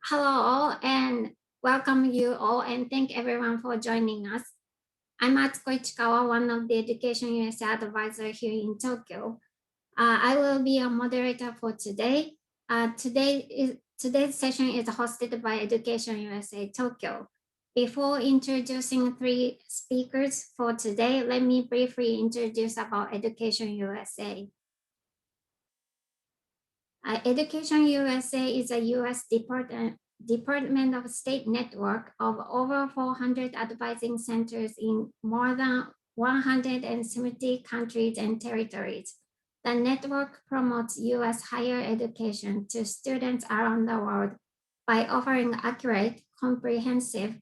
Hello all and welcome you all and thank everyone for joining us. I'm Atsuko Ichikawa, one of the Education USA advisor here in Tokyo. I will be a moderator for today. Today's session is hosted by Education USA Tokyo. Before introducing three speakers for today, let me briefly introduce about Education USA. Education USA is a U.S. Department of State network of over 400 advising centers in more than 170 countries and territories. The network promotes U.S. higher education to students around the world by offering accurate, comprehensive,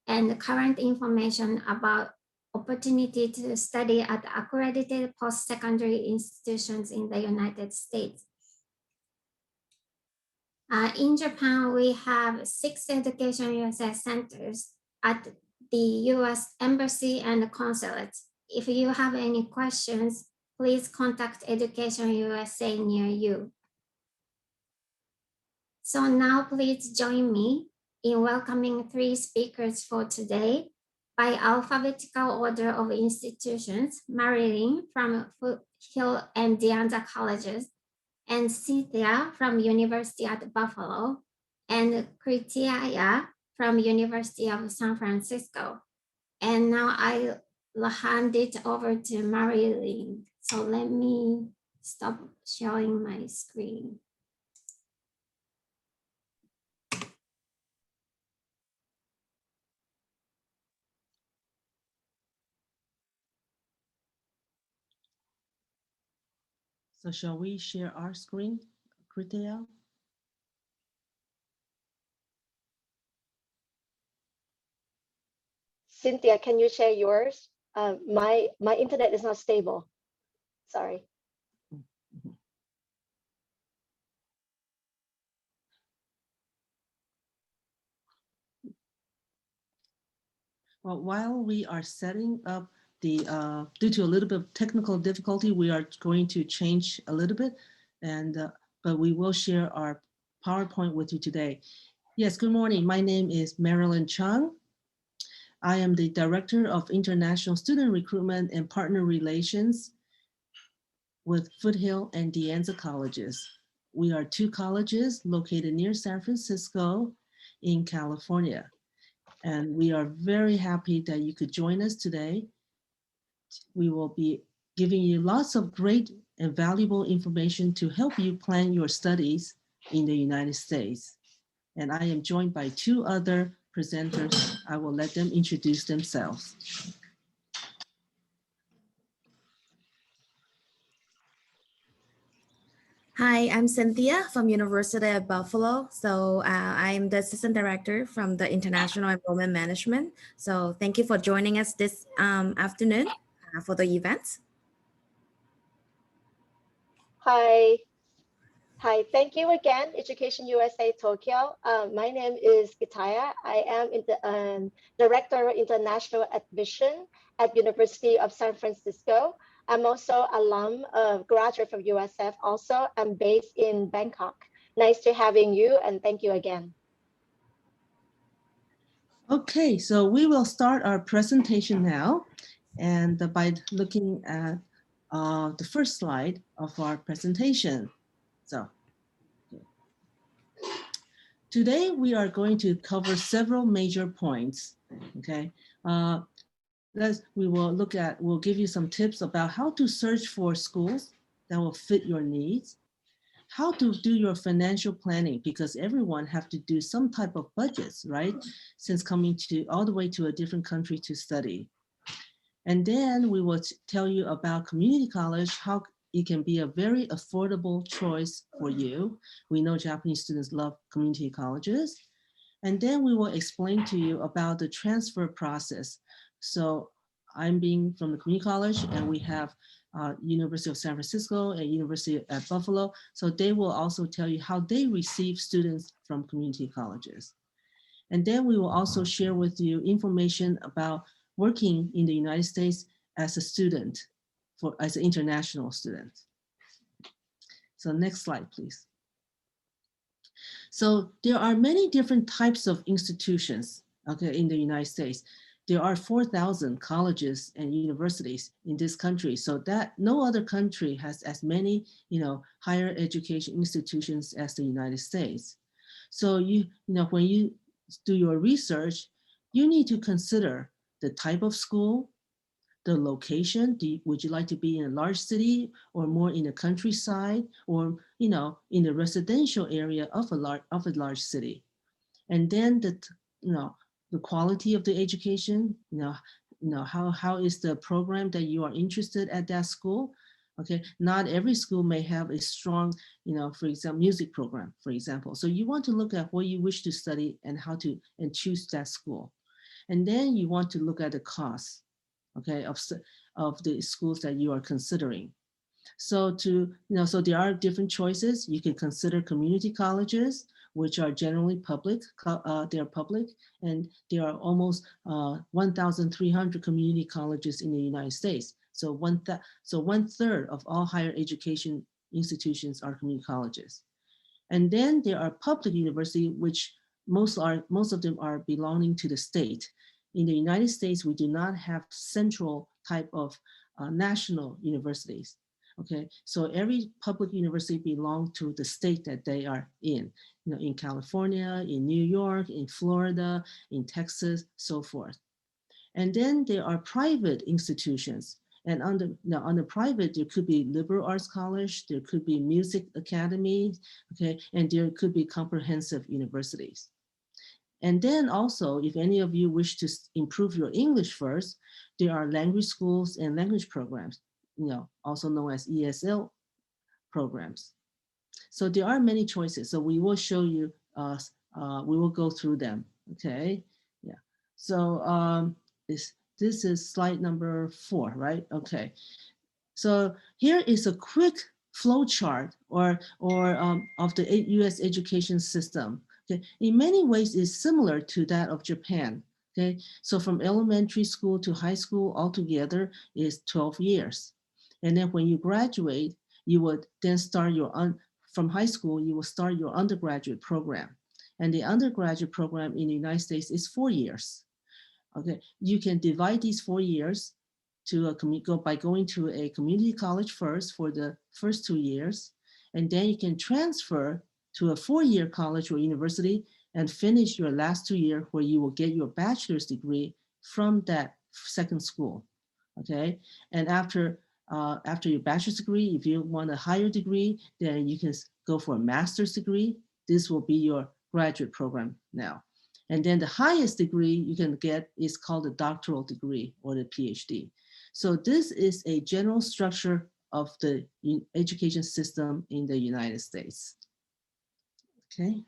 and current information about opportunity to study at accredited post-secondary institutions in the United States. In Japan, we have 6 Education USA centers at the U.S. Embassy and consulates. If you have any questions, please contact Education USA near you. So now please join me in welcoming 3 speakers for today by alphabetical order of institutions: Marilyn from Foothill and Anza colleges, and Cynthia from University at Buffalo, and Krittaya from University of San Francisco. And now I'll hand it over to Marilyn. So let me stop sharing my screen. So shall we share our screen, Krittaya? Cynthia, can you share yours? My internet is not stable. Sorry. Well, while we are setting up the, due to a little bit of technical difficulty, we are going to change a little bit, and but we will share our PowerPoint with you today. Yes, good morning. My name is Marilyn Cheung. I am the Director of International Student Recruitment and Partner Relations with Foothill and Anza colleges. We are 2 colleges located near San Francisco in California. And we are very happy that you could join us today. We will be giving you lots of great and valuable information to help you plan your studies in the United States. And I am joined by 2 other presenters. I will let them introduce themselves. Hi, I'm Cynthia from University of Buffalo. So I'm the Assistant Director from the International Enrollment Management. So thank you for joining us this afternoon for the event. Hi, thank you again, Education USA Tokyo. My name is Krittaya. I am the Director of International Admission at University of San Francisco. I'm also alum of graduate from USF also. I'm based in Bangkok. Nice to having you and thank you again. Okay, so we will start our presentation now. And by looking at the first slide of our presentation. So today we are going to cover several major points, okay? We'll give you some tips about how to search for schools that will fit your needs, how to do your financial planning, because everyone have to do some type of budgets, right? Since coming all the way to a different country to study. And then we will tell you about community college, how it can be a very affordable choice for you. We know Japanese students love community colleges. And then we will explain to you about the transfer process. So I'm being from the community college and we have University of San Francisco and University at Buffalo. So they will also tell you how they receive students from community colleges. And then we will also share with you information about working in the United States as a student, as an international student. So next slide, please. So there are many different types of institutions, okay, in the United States. There are 4,000 colleges and universities in this country, so that no other country has as many, higher education institutions as the United States. So when you do your research, you need to consider the type of school, the location. Would you like to be in a large city or more in the countryside, or in the residential area of a large city? And then the quality of the education, how is the program that you are interested at that school? Okay, not every school may have a strong, for example, music program, for example. So you want to look at what you wish to study and and choose that school. And then you want to look at the cost, okay, of the schools that you are considering. So so there are different choices. You can consider community colleges, which are generally public. They're public, and there are almost 1,300 community colleges in the United States. So one third of all higher education institutions are community colleges. And then there are public universities, which most of them are belonging to the state. In the United States, we do not have central type of national universities. Okay, so every public university belongs to the state that they are in, in California, in New York, in Florida, in Texas, so forth. And then there are private institutions. And on the private, there could be liberal arts college, there could be music academy, okay, and there could be comprehensive universities. And then also, if any of you wish to improve your English first, there are language schools and language programs, also known as ESL programs. So there are many choices. So we will show you, we will go through them, okay? Yeah, so this is slide number 4, right? Okay, so here is a quick flow chart of the US education system. Okay, in many ways it's similar to that of Japan. Okay, so from elementary school to high school altogether is 12 years. And then when you graduate, you would then start from high school, you will start your undergraduate program. And the undergraduate program in the United States is 4 years. Okay, you can divide these 4 years by going to a community college first for the first 2 years, and then you can transfer to a 4-year college or university and finish your last 2 years where you will get your bachelor's degree from that second school. Okay, and after your bachelor's degree, if you want a higher degree, then you can go for a master's degree. This will be your graduate program now. And then the highest degree you can get is called a doctoral degree or the PhD. So this is a general structure of the education system in the United States. Okay.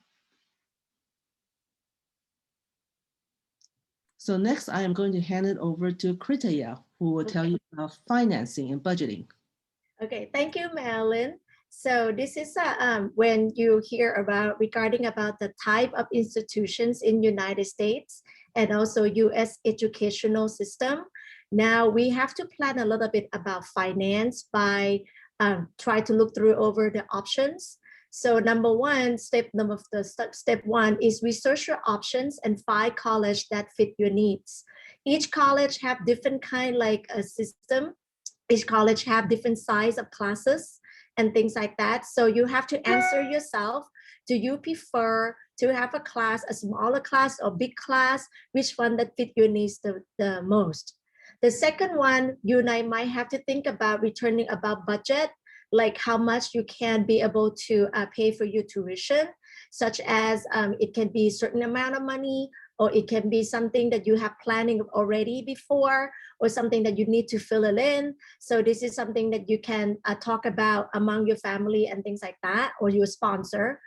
So next, I am going to hand it over to Krittaya, who will tell you about financing and budgeting. Okay, thank you, Marilyn. So this is when you hear regarding the type of institutions in United States and also US educational system. Now we have to plan a little bit about finance by try to look through over the options. So number one, step one is research your options and find college that fit your needs. Each college have different kind like a system. Each college have different size of classes and things like that. So you have to answer yourself. Do you prefer to have a class, a smaller class or big class? Which one that fit your needs the most? The second one, you and I might have to think about returning about budget, like how much you can be able to pay for your tuition, such as it can be a certain amount of money, or it can be something that you have planning already before, or something that you need to fill it in. So this is something that you can talk about among your family and things like that, or your sponsor.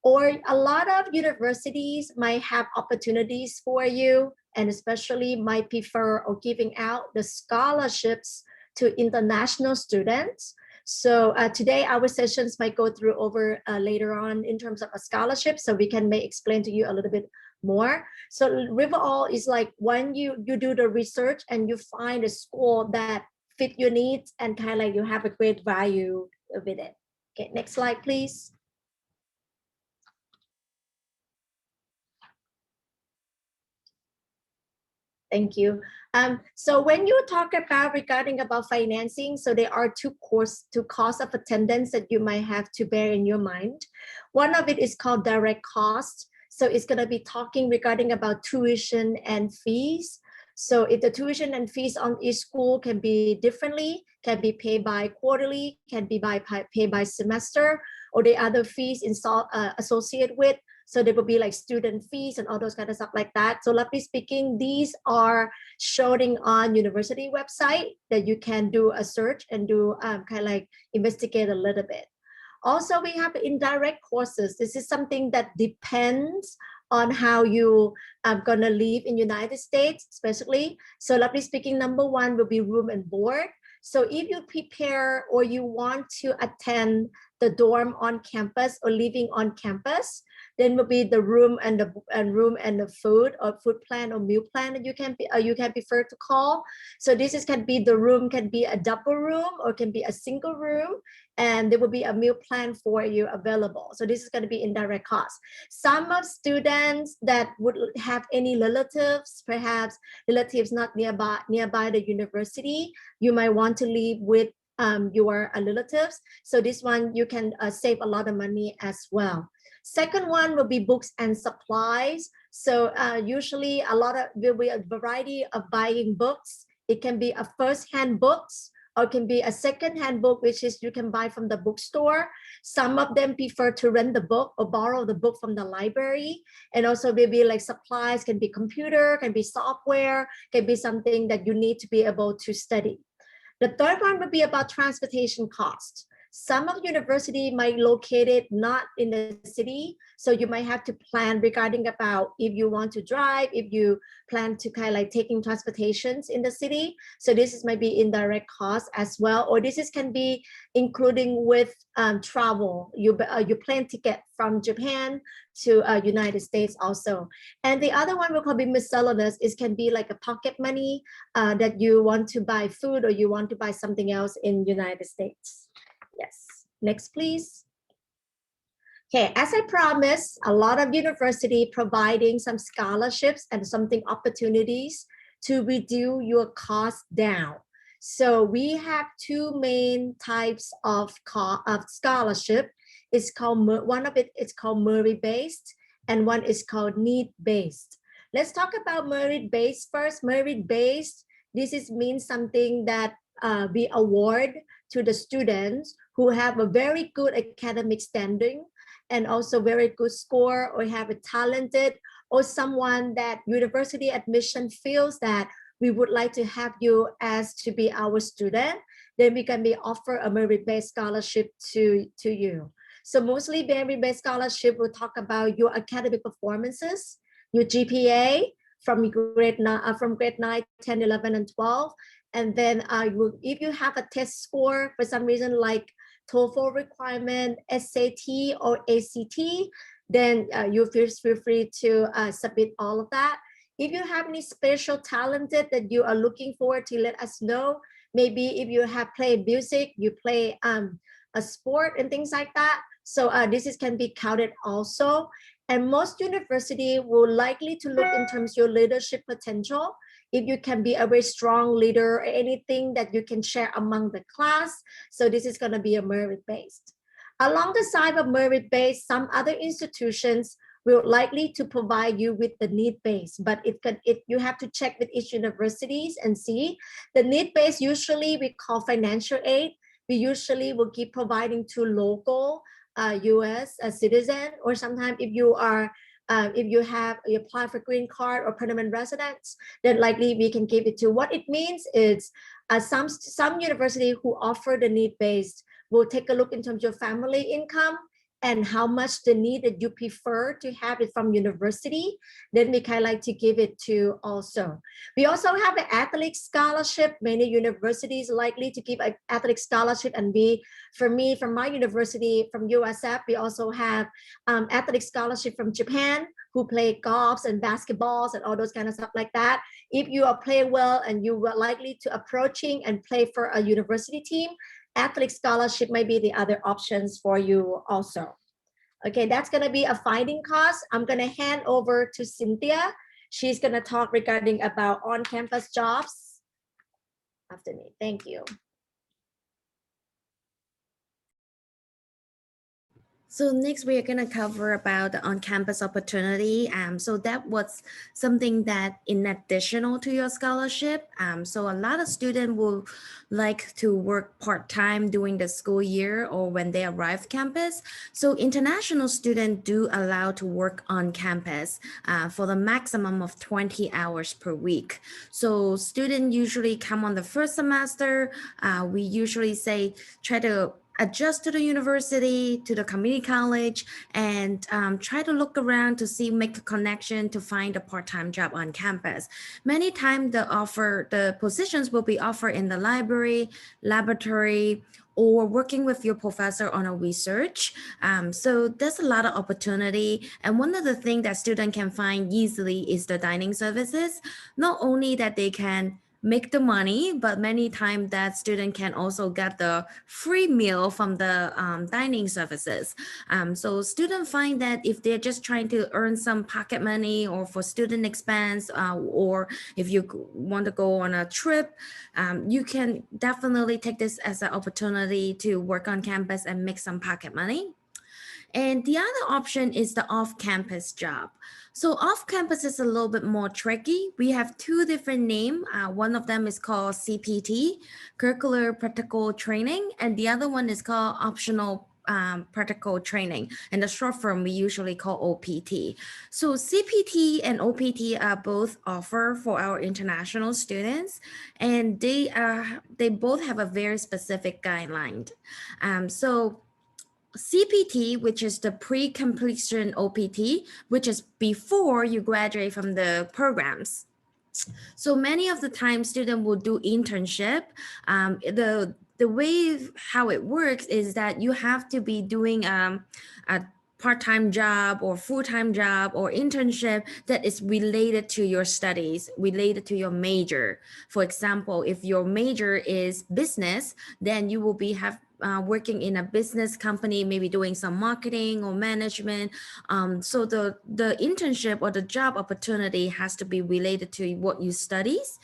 Or a lot of universities might have opportunities for you, and especially might prefer or giving out the scholarships to international students. So today our sessions might go through over later on in terms of a scholarship, so we can explain to you a little bit more. So Riverall is like when you do the research and you find a school that fit your needs and kind of like you have a great value with it. Okay, next slide, please. Thank you. So when you talk about regarding about financing, so there are two costs of attendance that you might have to bear in your mind. One of it is called direct cost. So it's going to be talking regarding about tuition and fees. So if the tuition and fees on each school can be differently, can be paid by quarterly, can be paid by semester, or the other fees associated with. So there will be like student fees and all those kind of stuff like that. So roughly speaking, these are showing on university website that you can do a search and do kind of like investigate a little bit. Also, we have indirect courses. This is something that depends on how you are gonna live in United States, especially. So roughly speaking, number one will be room and board. So if you prepare or you want to attend the dorm on campus or living on campus, then will be the room and the food or food plan or meal plan that you can prefer to call. So this can be the room, can be a double room or can be a single room, and there will be a meal plan for you available. So this is going to be indirect cost. Some of students that would have any relatives, perhaps relatives not nearby the university, you might want to live with your relatives. So this one you can save a lot of money as well. Second one will be books and supplies. So usually will be a variety of buying books. It can be a first-hand books or it can be a second-hand book, which is you can buy from the bookstore. Some of them prefer to rent the book or borrow the book from the library. And also maybe like supplies, can be computer, can be software, can be something that you need to be able to study. The third one would be about transportation costs. Some of university might locate it not in the city, so you might have to plan regarding about if you want to drive, if you plan to kind of like taking transportations in the city. So this might be indirect cost as well, or this can be including with travel. You plan ticket from Japan to United States also. And the other one will probably be miscellaneous. It can be like a pocket money that you want to buy food or you want to buy something else in United States. Yes, next please. Okay, as I promised, a lot of university providing some scholarships and something opportunities to reduce your cost down. So we have two main types of scholarship. It's called, one of it is called merit-based and one is called need-based. Let's talk about merit-based first. Merit-based, this means something that we award to the students who have a very good academic standing and also very good score or have a talented or someone that university admission feels that we would like to have you as to be our student, then we can be offer a merit-based scholarship to you. So mostly merit-based scholarship will talk about your academic performances, your GPA from grade 9, 10, 11, and 12. And then if you have a test score for some reason like TOEFL requirement, SAT or ACT, then you feel free to submit all of that. If you have any special talented that you are looking for to let us know, maybe if you have played music, you play a sport and things like that. So this can be counted also. And most university will likely to look in terms of your leadership potential. If you can be a very strong leader or anything that you can share among the class. So this is going to be a merit-based. Along the side of merit-based, some other institutions will likely to provide you with the need-based, but you have to check with each universities and see. The need-based usually we call financial aid. We usually will keep providing to local US citizen, or sometimes if you apply for green card or permanent residence, then likely we can give it to. What it means is some university who offer the need-based will take a look in terms of family income and how much the need that you prefer to have it from university, then we kind of like to give it to also. We also have an athletic scholarship. Many universities likely to give an athletic scholarship, and from my university, from USF, we also have athletic scholarship from Japan who play golfs and basketballs and all those kind of stuff like that. If you are playing well and you are likely to approaching and play for a university team, athletic scholarship might be the other options for you also. Okay, that's going to be a finding cost. I'm going to hand over to Cynthia She's going to talk regarding about on-campus jobs after me. Thank you. So next we are going to cover about the on-campus opportunity. So that was something that in additional to your scholarship. So a lot of students will like to work part-time during the school year or when they arrive campus. So international students do allow to work on campus for the maximum of 20 hours per week. So students usually come on the first semester. We usually say try to adjust to the university, to the community college, and try to look around to see, make a connection to find a part-time job on campus. Many times the positions will be offered in the library, laboratory, or working with your professor on a research. So there's a lot of opportunity. And one of the things that students can find easily is the dining services. Not only that they can make the money, but many times that student can also get the free meal from the dining services. So students find that if they're just trying to earn some pocket money or for student expense, or if you want to go on a trip, you can definitely take this as an opportunity to work on campus and make some pocket money. And the other option is the off-campus job. So off-campus is a little bit more tricky. We have two different names. One of them is called CPT, Curricular Practical Training, and the other one is called Optional Practical Training. And the short form we usually call OPT. So CPT and OPT are both offered for our international students, and they both have a very specific guideline. So CPT, which is the pre-completion OPT, which is before you graduate from the programs. So many of the time students will do internship. The way how it works is that you have to be doing a part-time job or full-time job or internship that is related to your studies, related to your major. For example, if your major is business, then you will be working in a business company, maybe doing some marketing or management. So the internship or the job opportunity has to be related to what you studies.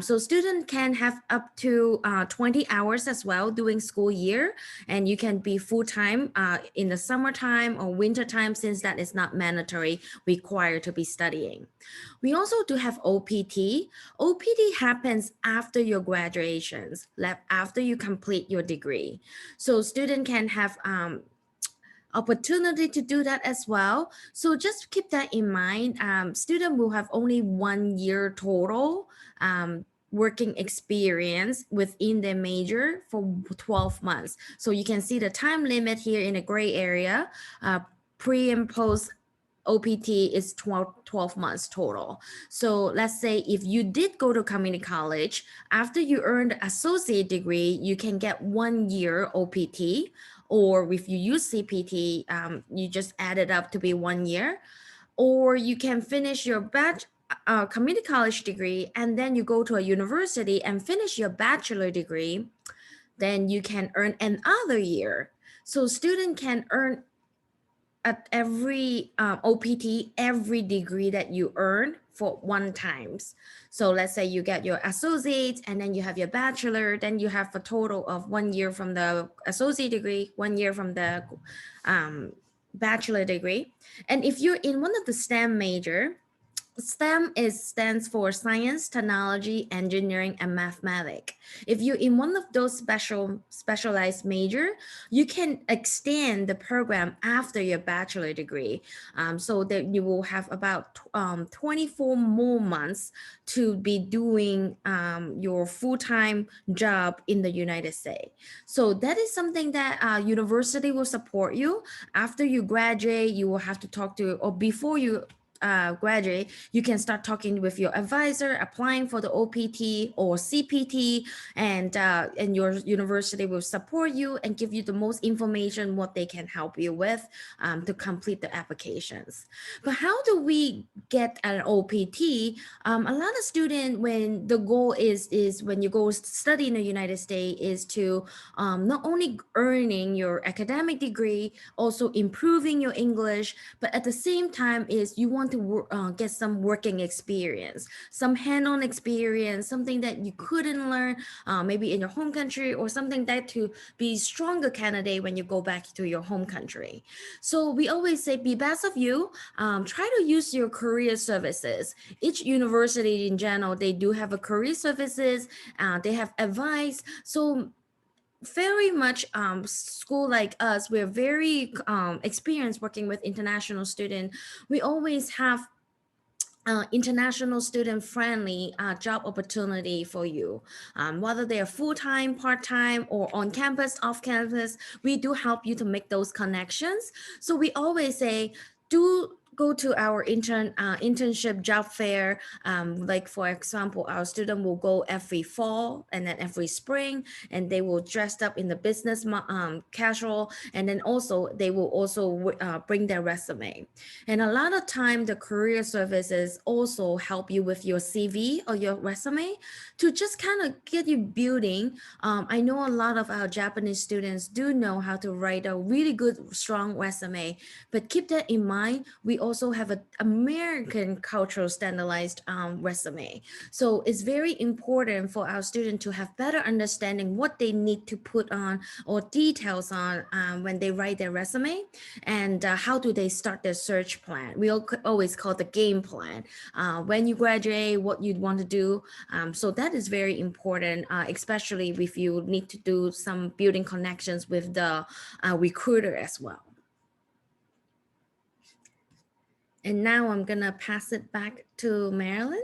So students can have up to 20 hours as well during school year, and you can be full-time in the summertime or winter time, since that is not mandatory required to be studying. We also do have OPT. OPT happens after your graduations, after you complete your degree. So student can have opportunity to do that as well. So just keep that in mind. Student will have only 1 year total working experience within their major for 12 months. So you can see the time limit here in the gray area. Pre and post OPT is 12 months total. So let's say if you did go to community college, after you earned an associate degree, you can get 1 year OPT, or if you use CPT, you just add it up to be 1 year, or you can finish your community college degree and then you go to a university and finish your bachelor degree, then you can earn another year. So student can earn at every OPT, every degree that you earn for 1 times. So let's say you get your associate and then you have your bachelor, then you have a total of 1 year from the associate degree, 1 year from the bachelor degree. And if you're in one of the STEM major, STEM stands for science, technology, engineering, and mathematics. If you're in one of those specialized major, you can extend the program after your bachelor degree, so that you will have about 24 more months to be doing your full-time job in the United States. So that is something that university will support you. After you graduate, you will have to talk to, or before you graduate, you can start talking with your advisor, applying for the OPT or CPT, and your university will support you and give you the most information what they can help you with to complete the applications. But how do we get an OPT? A lot of students, when the goal is when you go study in the United States, is to not only earning your academic degree, also improving your English, but at the same time is you want want to get some working experience, some hand-on experience, something that you couldn't learn maybe in your home country, or something that to be stronger candidate when you go back to your home country. So we always say, be best of you. Try to use your career services. Each university in general, they do have a career services. They have advice. So very much school like us, we're very experienced working with international students. We always have international student friendly job opportunity for you, whether they are full-time, part-time, or on campus, off campus. We do help you to make those connections. So we always say, do go to our internship job fair. Like for example, our student will go every fall and then every spring, and they will dress up in the business casual, and then also they will also bring their resume. And a lot of time the career services also help you with your CV or your resume to just kind of get you building. I know a lot of our Japanese students do know how to write a really good, strong resume, but keep that in mind. We also have an American cultural standardized resume. So it's very important for our students to have better understanding what they need to put on or details on when they write their resume, and how do they start their search plan. We always call the game plan. When you graduate, what you'd want to do. So that is very important, especially if you need to do some building connections with the recruiter as well. And now I'm gonna pass it back to Marilyn.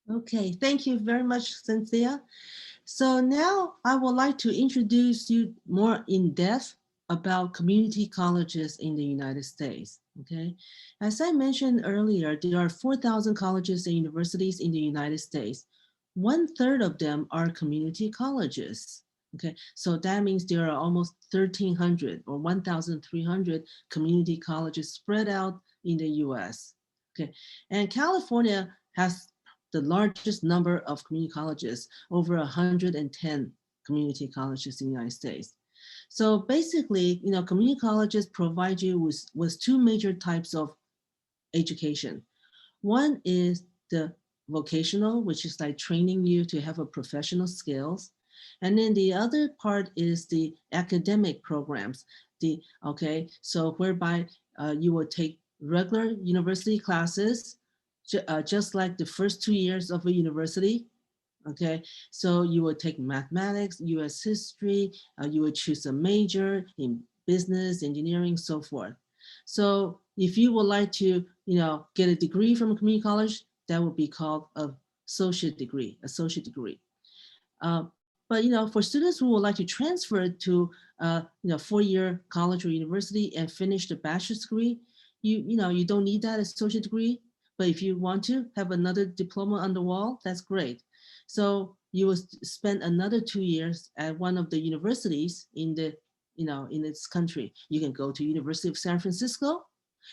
Okay, thank you very much, Cynthia. So now I would like to introduce you more in depth about community colleges in the United States, okay? As I mentioned earlier, there are 4,000 colleges and universities in the United States. 1/3 of them are community colleges, okay? So that means there are almost 1,300 or 1,300 community colleges spread out in the US, okay? And California has the largest number of community colleges, over 110 community colleges in the United States. So basically, you know, community colleges provide you with two major types of education. One is the vocational, which is like training you to have a professional skills. And then the other part is the academic programs, so whereby you will take regular university classes, just like the first 2 years of a university, okay? So you will take mathematics, US history, you will choose a major in business, engineering, so forth. So if you would like to, you know, get a degree from a community college, that would be called an associate degree. But you know, for students who would like to transfer to you know, 4-year college or university and finish the bachelor's degree, you know, you don't need that associate degree. But if you want to have another diploma on the wall, that's great. So you will spend another 2 years at one of the universities in the, you know, in this country. You can go to University of San Francisco.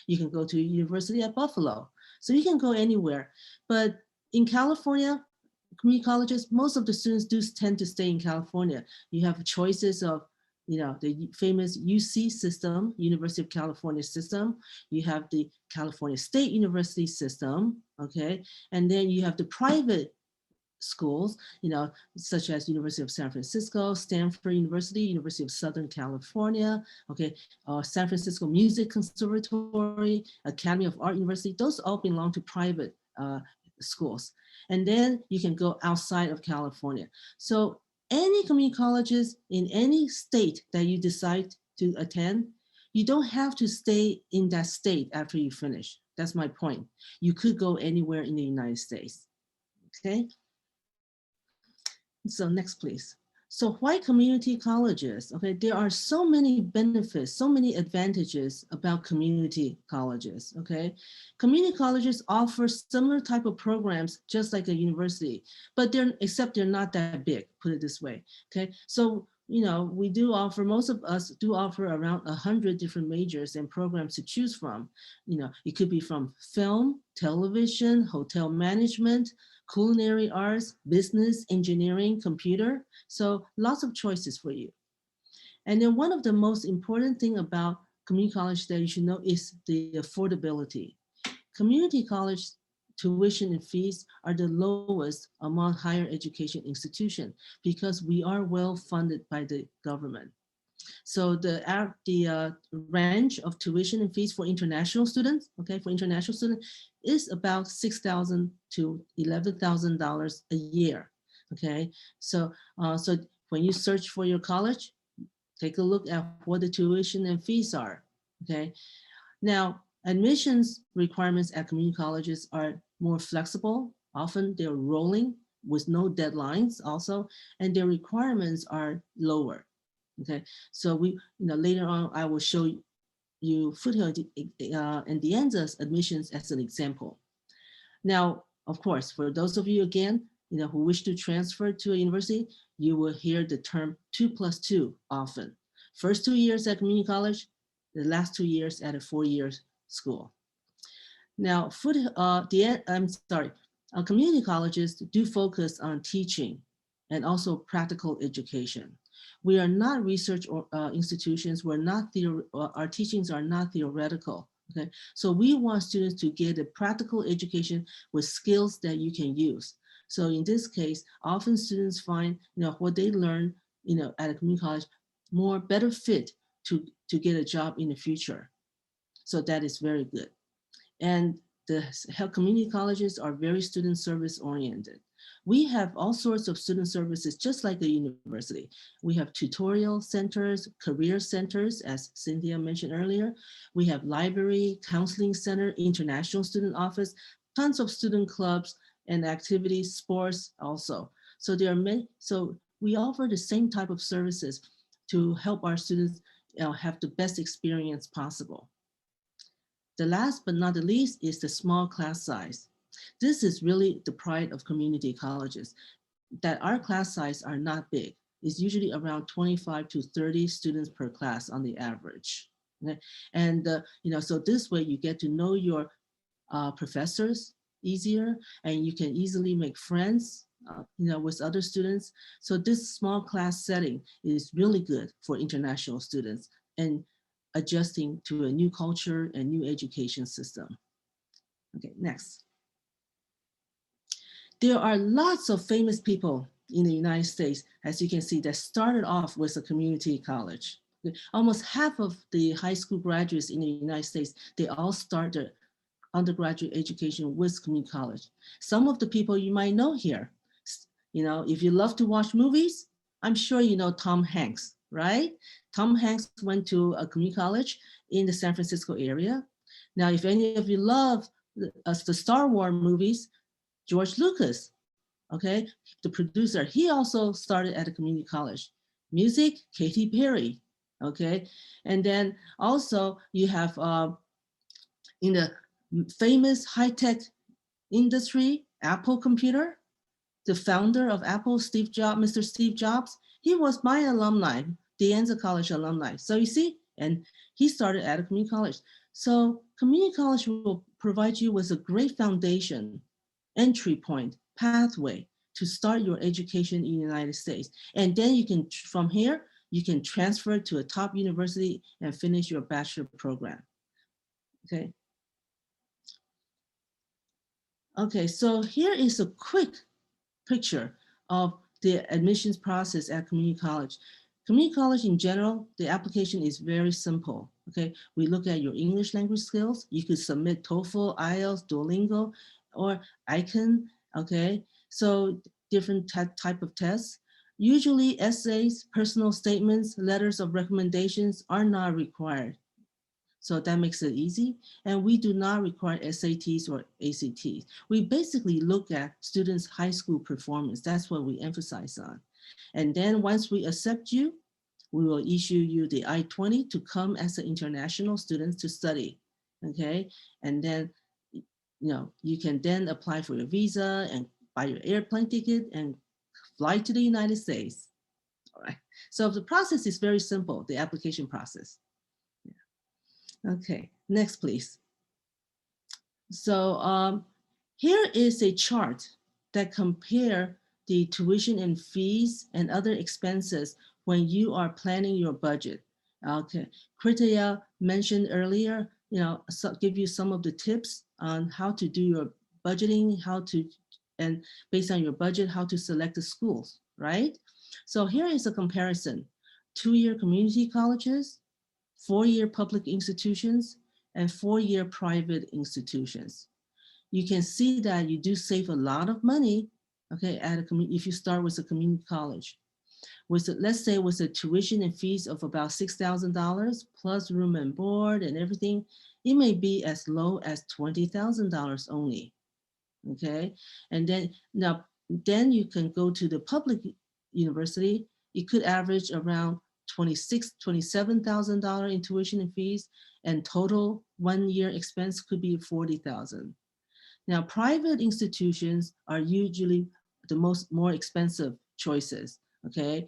You can go to University at Buffalo. So you can go anywhere. But in California, community colleges, most of the students do tend to stay in California. You have choices of, you know, the famous UC system, University of California system. You have the California State University system, okay? And then you have the private schools, you know, such as University of San Francisco, Stanford University, University of Southern California, okay, San Francisco Music Conservatory, Academy of Art University. Those all belong to private schools. And then you can go outside of California. So any community colleges in any state that you decide to attend, you don't have to stay in that state after you finish. That's my point. You could go anywhere in the United States, okay? So next, please. So why community colleges? Okay, there are so many benefits, so many advantages about community colleges, okay? Community colleges offer similar type of programs just like a university, but except they're not that big, put it this way, okay? So, you know, we do offer, most of us do offer around 100 different majors and programs to choose from. You know, it could be from film, television, hotel management, culinary arts, business, engineering, computer. So lots of choices for you. And then one of the most important thing about community college that you should know is the affordability. community college tuition and fees are the lowest among higher education institutions because we are well funded by the government. So the range of tuition and fees for international students, okay, for international students is about $6,000 to $11,000 a year, okay? So when you search for your college, take a look at what the tuition and fees are, okay? Now, admissions requirements at community colleges are more flexible. Often they're rolling with no deadlines also, and their requirements are lower. Okay, so later on, I will show you Foothill and the Anza's admissions as an example. Now, of course, for those of you again, who wish to transfer to a university, you will hear the term 2+2 often. First 2 years at community college, the last 2 years at a 4-year school. Now, community colleges do focus on teaching and also practical education. We are not research institutions. Our teachings are not theoretical. Okay, so we want students to get a practical education with skills that you can use. So in this case, often students find what they learn at a community college better fit to get a job in the future. So that is very good. And the community colleges are very student service oriented. We have all sorts of student services, just like the university. We have tutorial centers, career centers, as Cynthia mentioned earlier. We have library, counseling center, international student office, tons of student clubs and activities, sports also. So there are many, so we offer the same type of services to help our students have the best experience possible. The last but not the least is the small class size. This is really the pride of community colleges, that our class size are not big. It's usually around 25 to 30 students per class on the average. Okay? And so this way you get to know your professors easier, and you can easily make friends with other students. So this small class setting is really good for international students and adjusting to a new culture and new education system. Okay, next. There are lots of famous people in the United States, as you can see, that started off with a community college. Almost half of the high school graduates in the United States, they all started undergraduate education with community college. Some of the people you might know here, if you love to watch movies, I'm sure you know Tom Hanks, right? Tom Hanks went to a community college in the San Francisco area. Now, if any of you love the Star Wars movies, George Lucas, okay, the producer, he also started at a community college. Music, Katy Perry, okay? And then also you have in the famous high-tech industry, Apple computer, the founder of Apple, Steve Jobs, Mr. Steve Jobs, he was my alumni, the Anza College alumni. So you see, and he started at a community college. So community college will provide you with a great foundation, entry point, pathway to start your education in the United States. And then you can, from here, you can transfer to a top university and finish your bachelor program, okay? Okay, so here is a quick picture of the admissions process at community college. Community college in general, the application is very simple, okay? We look at your English language skills. You could submit TOEFL, IELTS, Duolingo, or ICANN, okay? So different type of tests. Usually essays, personal statements, letters of recommendations are not required. So that makes it easy. And we do not require SATs or ACTs. We basically look at students' high school performance. That's what we emphasize on. And then once we accept you, we will issue you the I-20 to come as an international student to study, okay? And then, you can then apply for your visa and buy your airplane ticket and fly to the United States, all right? So the process is very simple, the application process. Okay, next, please. So here is a chart that compare the tuition and fees and other expenses when you are planning your budget. Okay, Krittaya mentioned earlier, give you some of the tips on how to do your budgeting, and based on your budget, how to select the schools, right? So here is a comparison: 2-year community colleges, 4-year public institutions, and 4-year private institutions. You can see that you do save a lot of money, okay, if you start with a community college. Let's say with a tuition and fees of about $6,000 plus room and board and everything, it may be as low as $20,000 only, okay? And then you can go to the public university. It could average around $27,000 in tuition and fees, and total 1-year expense could be $40,000. Now, private institutions are usually the more expensive choices, okay?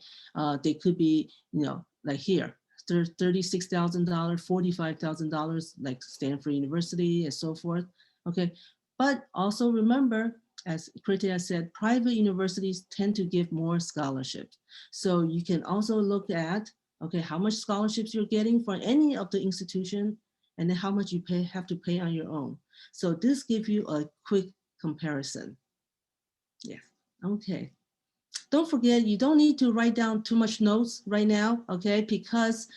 They could be, like here, $36,000, $45,000, like Stanford University and so forth, okay? But also remember, as Krittaya said, private universities tend to give more scholarships. So you can also look at, okay, how much scholarships you're getting for any of the institution, and then how much you have to pay on your own. So this gives you a quick comparison. Yeah, okay. Don't forget, you don't need to write down too much notes right now, okay? Because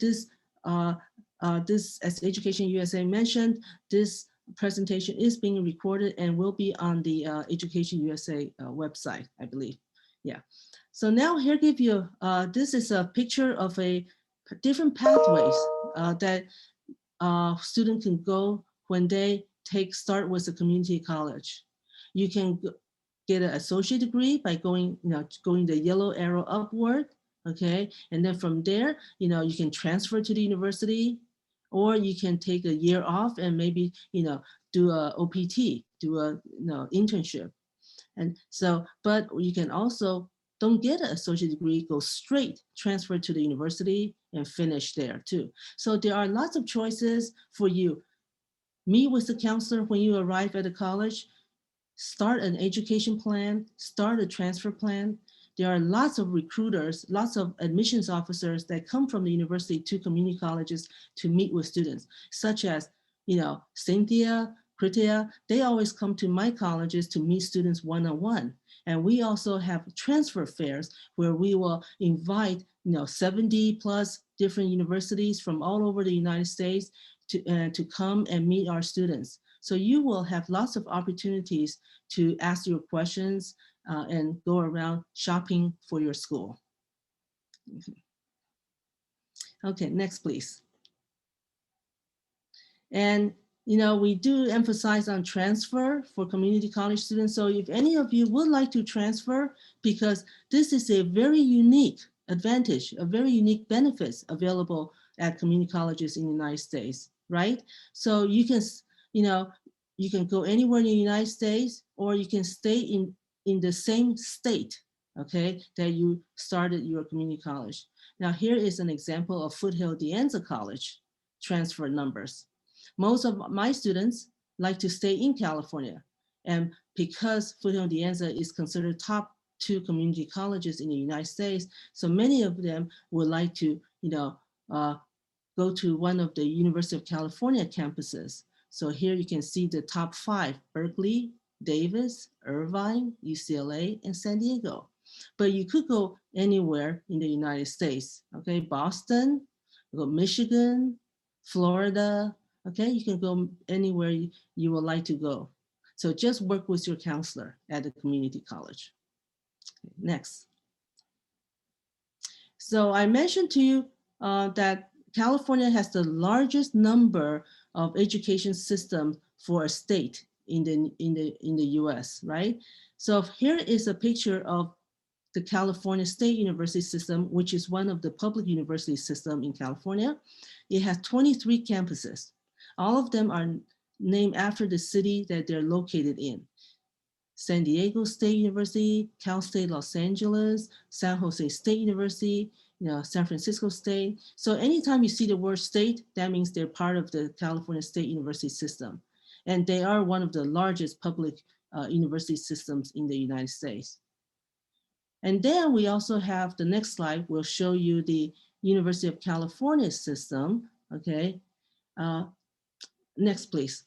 this, as Education USA mentioned, this presentation is being recorded and will be on the Education USA website, I believe. Yeah. So now here give you, this is a picture of a different pathways that students can go when they start with a community college. You can get an associate degree by going the yellow arrow upward, okay? And then from there, you can transfer to the university, or you can take a year off and maybe, do a OPT, do a internship. And so, but you can also don't get an associate degree, go straight, transfer to the university and finish there too. So there are lots of choices for you. Meet with the counselor when you arrive at the college, start an education plan, start a transfer plan. There are lots of recruiters, lots of admissions officers that come from the university to community colleges to meet with students, such as, Cynthia, Krittaya. They always come to my colleges to meet students one-on-one. And we also have transfer fairs where we will invite 70 plus different universities from all over the United States to come and meet our students. So you will have lots of opportunities to ask your questions and go around shopping for your school. Okay, next please. And we do emphasize on transfer for community college students. So if any of you would like to transfer, because this is a very unique advantage, a very unique benefits available at community colleges in the United States, right? So you can, you can go anywhere in the United States, or you can stay in the same state, okay, that you started your community college. Now here is an example of Foothill Anza College transfer numbers. Most of my students like to stay in California, and because Foothill Anza is considered top 2 community colleges in the United States, so many of them would like to, go to one of the University of California campuses. So here you can see the top 5: Berkeley, Davis, Irvine, UCLA, and San Diego. But you could go anywhere in the United States, okay? Boston, go Michigan, Florida, okay? You can go anywhere you would like to go. So just work with your counselor at the community college. Okay, next. So I mentioned to you that California has the largest number of education systems for a state in the US, right? So here is a picture of the California State University system, which is one of the public university system in California. It has 23 campuses. All of them are named after the city that they're located in. San Diego State University, Cal State Los Angeles, San Jose State University, San Francisco State. So anytime you see the word state, that means they're part of the California State University system. And they are one of the largest public university systems in the United States. And then we also have the next slide will show you the University of California system, okay? Next, please.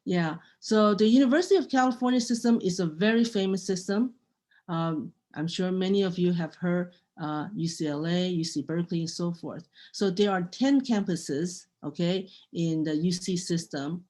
Yeah, so the University of California system is a very famous system. I'm sure many of you have heard UCLA, UC Berkeley, and so forth. So there are 10 campuses, okay, in the UC system,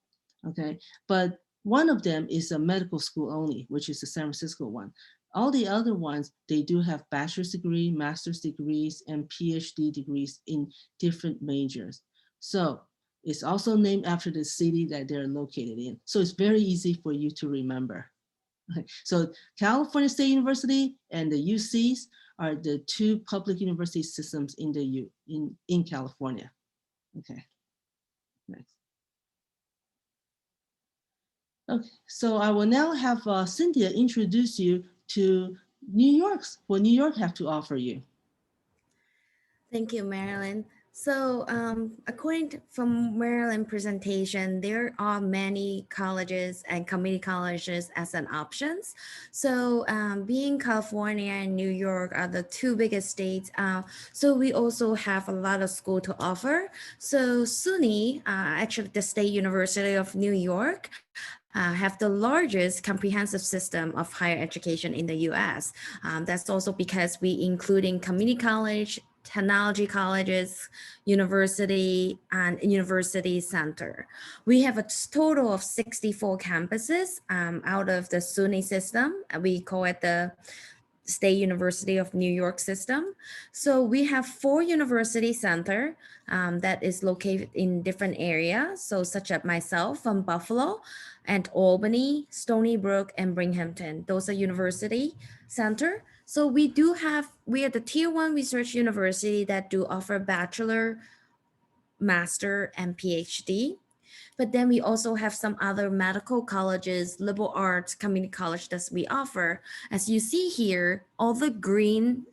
okay? But one of them is a medical school only, which is the San Francisco one. All the other ones, they do have bachelor's degree, master's degrees, and PhD degrees in different majors. So it's also named after the city that they're located in. So it's very easy for you to remember. Okay. So California State University and the UCs are the two public university systems in the in California. Okay, next. Okay, so I will now have Cynthia introduce you to New York's, what New York have to offer you. Thank you, Marilyn. So according from Marilyn's presentation, there are many colleges and community colleges as an options. So being California and New York are the two biggest states. So we also have a lot of school to offer. So SUNY, actually the State University of New York, have the largest comprehensive system of higher education in the US. That's also because we including community college, technology colleges, university, and university center. We have a total of 64 campuses out of the SUNY system. We call it the State University of New York system. So we have 4 university center that is located in different areas. So such as myself from Buffalo and Albany, Stony Brook, and Binghamton. Those are university center. So we are the tier 1 research university that do offer bachelor, master, and PhD. But then we also have some other medical colleges, liberal arts, community college that we offer. As you see here, all the green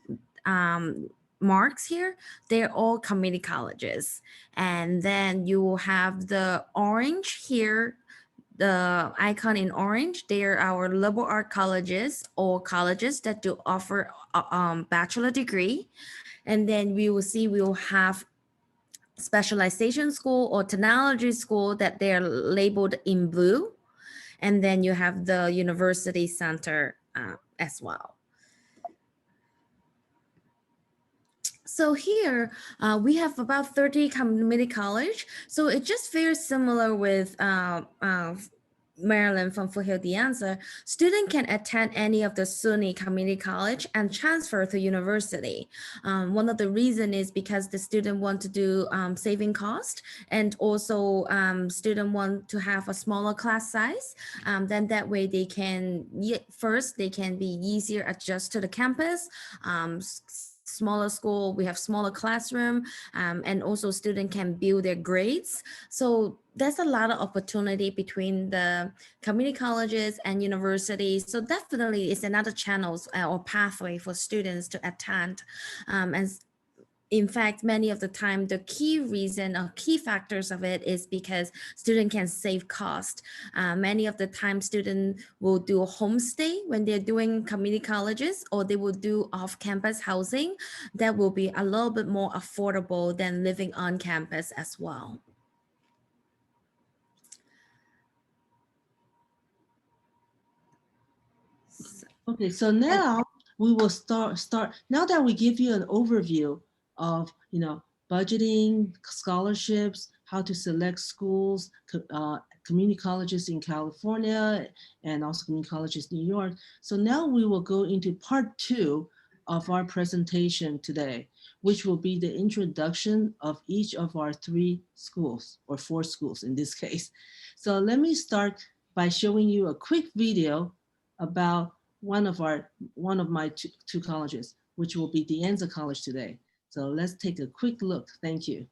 marks here, they're all community colleges. And then you will have the orange here, the icon in orange, they are our liberal art colleges or colleges that do offer a bachelor degree. And then we will have specialization school or technology school that they're labeled in blue. And then you have the university center as well. So here we have about 30 community college. So it's just very similar with Marilyn from Foothill Anza. Student can attend any of the SUNY community college and transfer to university. One of the reason is because the student want to do saving cost, and also student want to have a smaller class size. Then that way they can be easier adjust to the campus. Smaller school, we have smaller classroom, and also student can build their grades. So there's a lot of opportunity between the community colleges and universities. So definitely it's another channels or pathway for students to attend. And in fact, many of the time, the key reason or key factors of it is because student can save cost. Many of the time, students will do a homestay when they're doing community colleges, or they will do off-campus housing that will be a little bit more affordable than living on campus as well. Okay, so now we will start. Now that we give you an overview of, budgeting, scholarships, how to select schools, community colleges in California, and also community colleges in New York. So now we will go into part 2 of our presentation today, which will be the introduction of each of our 3 schools, or 4 schools in this case. So let me start by showing you a quick video about one of my two colleges, which will be the Anza College today. So let's take a quick look. Thank you.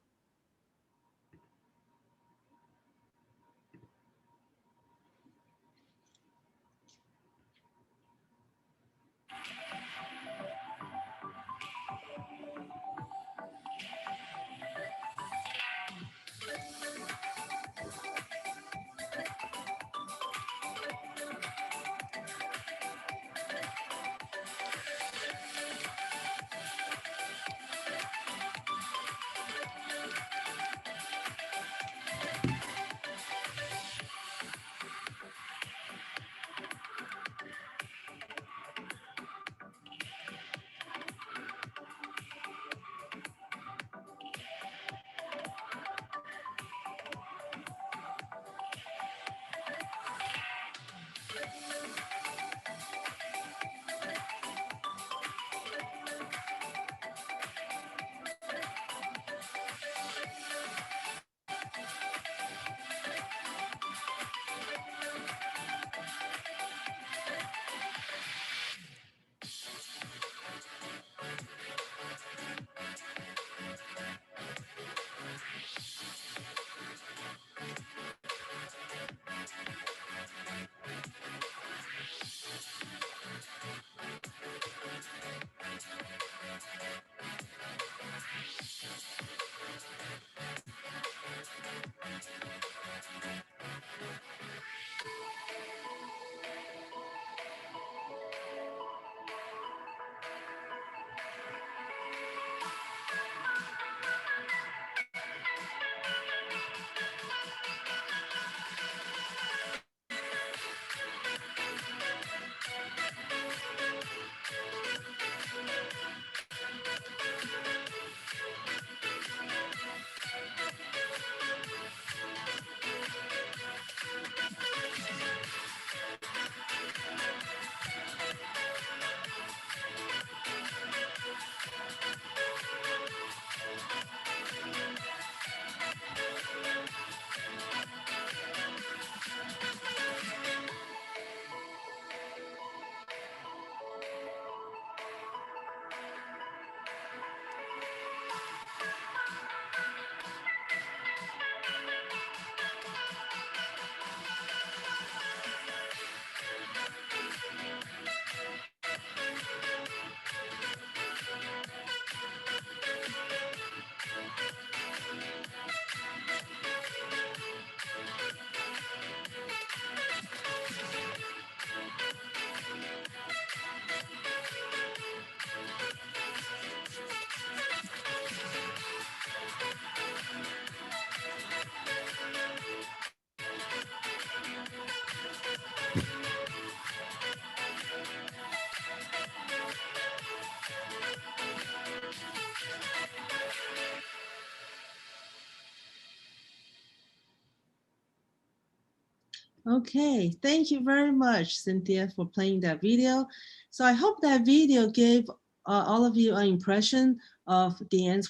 Okay, thank you very much, Cynthia, for playing that video. So I hope that video gave all of you an impression of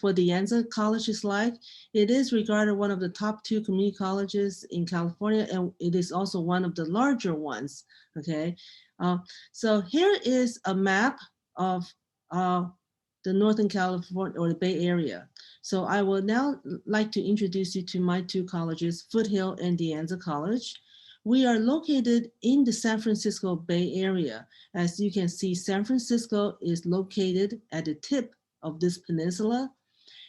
what the Anza College is like. It is regarded one of the top 2 community colleges in California, and it is also one of the larger ones, okay? So here is a map of the Northern California or the Bay Area. So I will now like to introduce you to my 2 colleges, Foothill and the Anza College. We are located in the San Francisco Bay Area. As you can see, San Francisco is located at the tip of this peninsula,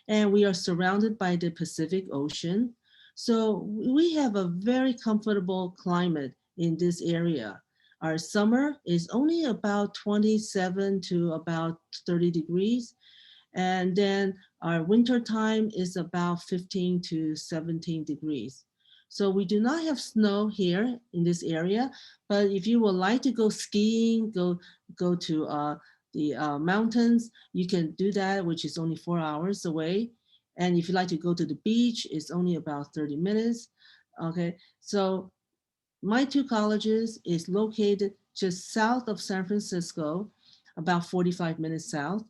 and we are surrounded by the Pacific Ocean. So we have a very comfortable climate in this area. Our summer is only about 27 to about 30 degrees. And then our winter time is about 15 to 17 degrees. So we do not have snow here in this area, but if you would like to go skiing, go to the mountains, you can do that, which is only 4 hours away. And if you like to go to the beach, it's only about 30 minutes. Okay, so my 2 colleges is located just south of San Francisco, about 45 minutes south,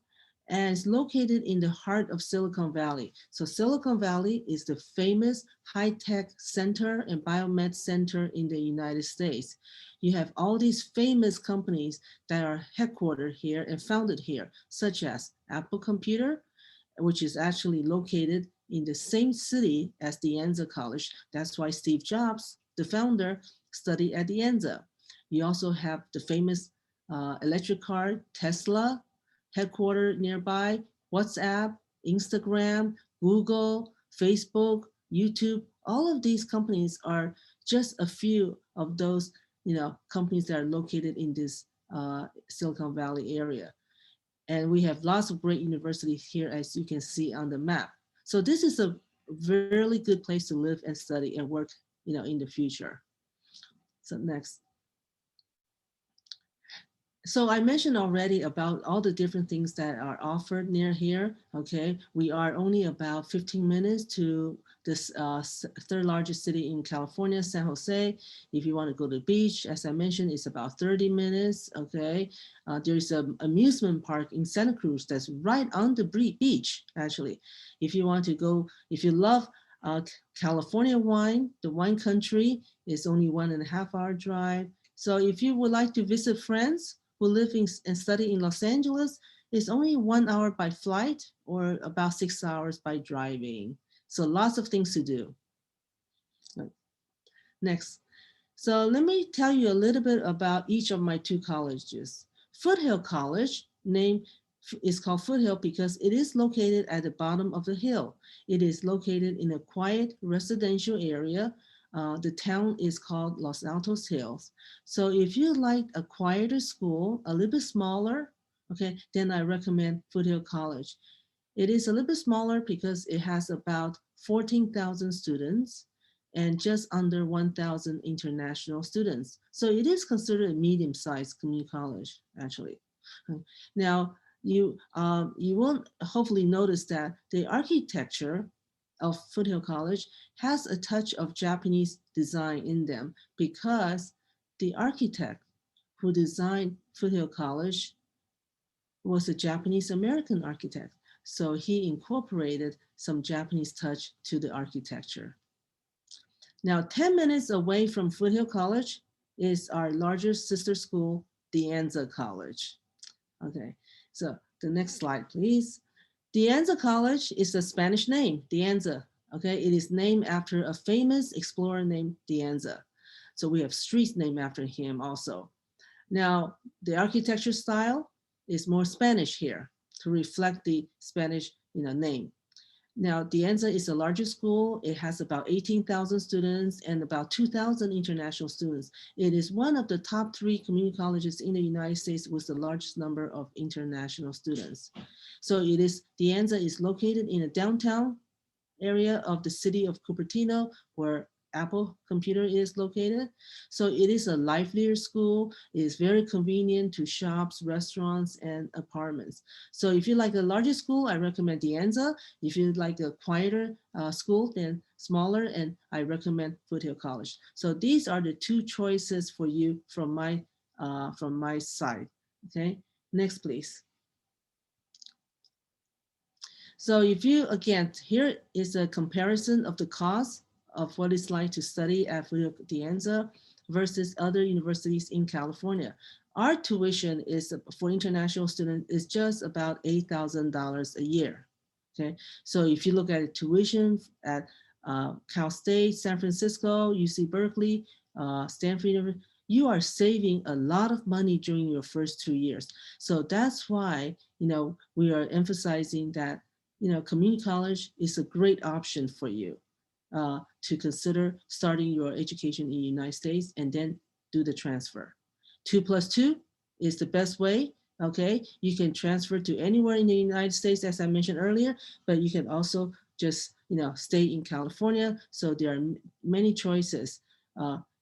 and it's located in the heart of Silicon Valley. So Silicon Valley is the famous high-tech center and biomed center in the United States. You have all these famous companies that are headquartered here and founded here, such as Apple Computer, which is actually located in the same city as the Anza College. That's why Steve Jobs, the founder, studied at the Anza. You also have the famous electric car, Tesla, headquartered nearby, WhatsApp, Instagram, Google, Facebook, YouTube. All of these companies are just a few of those companies that are located in this Silicon Valley area. And we have lots of great universities here, as you can see on the map. So this is a really good place to live and study and work in the future. So next. So I mentioned already about all the different things that are offered near here, okay? We are only about 15 minutes to this 3rd largest city in California, San Jose. If you want to go to the beach, as I mentioned, it's about 30 minutes, okay? There's an amusement park in Santa Cruz that's right on the beach, actually. If you want to go, if you love California wine, the wine country is only 1.5 hour drive. So if you would like to visit friends who live and study in Los Angeles, it's only 1 hour by flight or about 6 hours by driving. So lots of things to do. Next. So let me tell you a little bit about each of my 2 colleges. Foothill College, name is called Foothill because it is located at the bottom of the hill. It is located in a quiet residential area. The town is called Los Altos Hills. So if you like a quieter school, a little bit smaller, okay, then I recommend Foothill College. It is a little bit smaller because it has about 14,000 students and just under 1,000 international students. So it is considered a medium-sized community college, actually. Now, you will hopefully notice that the architecture of Foothill College has a touch of Japanese design in them because the architect who designed Foothill College was a Japanese American architect. So he incorporated some Japanese touch to the architecture. Now, 10 minutes away from Foothill College is our larger sister school, the Anza College. Okay, so the next slide, please. The Anza College is a Spanish name, the Anza. Okay, it is named after a famous explorer named De Anza. So we have streets named after him also. Now, the architecture style is more Spanish here to reflect the Spanish name. Now, De Anza is the largest school. It has about 18,000 students and about 2,000 international students. It is one of the top 3 community colleges in the United States with the largest number of international students. So De Anza is located in a downtown area of the city of Cupertino, where Apple Computer is located. So it is a livelier school. It is very convenient to shops, restaurants, and apartments. So if you like a larger school, I recommend De Anza. If you like a quieter school, then smaller, and I recommend Foothill College. So these are the 2 choices for you from my side. Okay, next please. So if you, again, here is a comparison of the cost of what it's like to study at De Anza versus other universities in California. Our tuition is for international students is just about $8,000 a year. Okay, so if you look at tuition at Cal State, San Francisco, UC Berkeley, Stanford University, you are saving a lot of money during your first 2 years. So that's why we are emphasizing that community college is a great option for you to consider starting your education in the United States and then do the transfer. 2 + 2 is the best way. Okay, you can transfer to anywhere in the United States, as I mentioned earlier, but you can also just stay in California. So there are many choices.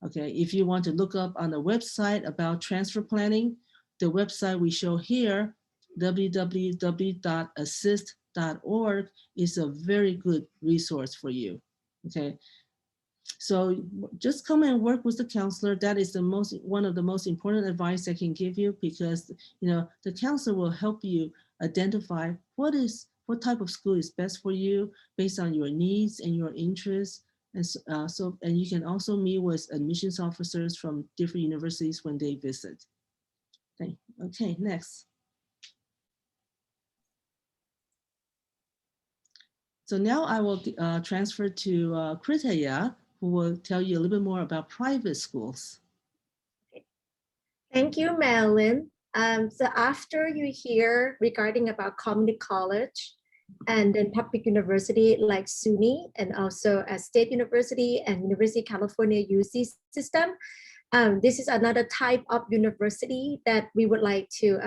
Okay, if you want to look up on the website about transfer planning, the website we show here, www.assist.org, is a very good resource for you. Okay, so just come and work with the counselor. That is one of the most important advice I can give you, because the counselor will help you identify what type of school is best for you based on your needs and your interests. And and you can also meet with admissions officers from different universities when they visit. Okay, next. So now I will transfer to Krittaya, who will tell you a little bit more about private schools. Thank you, Marilyn. So after you hear regarding about community college and then public university like SUNY and also a state university and University of California UC system, this is another type of university that we would like to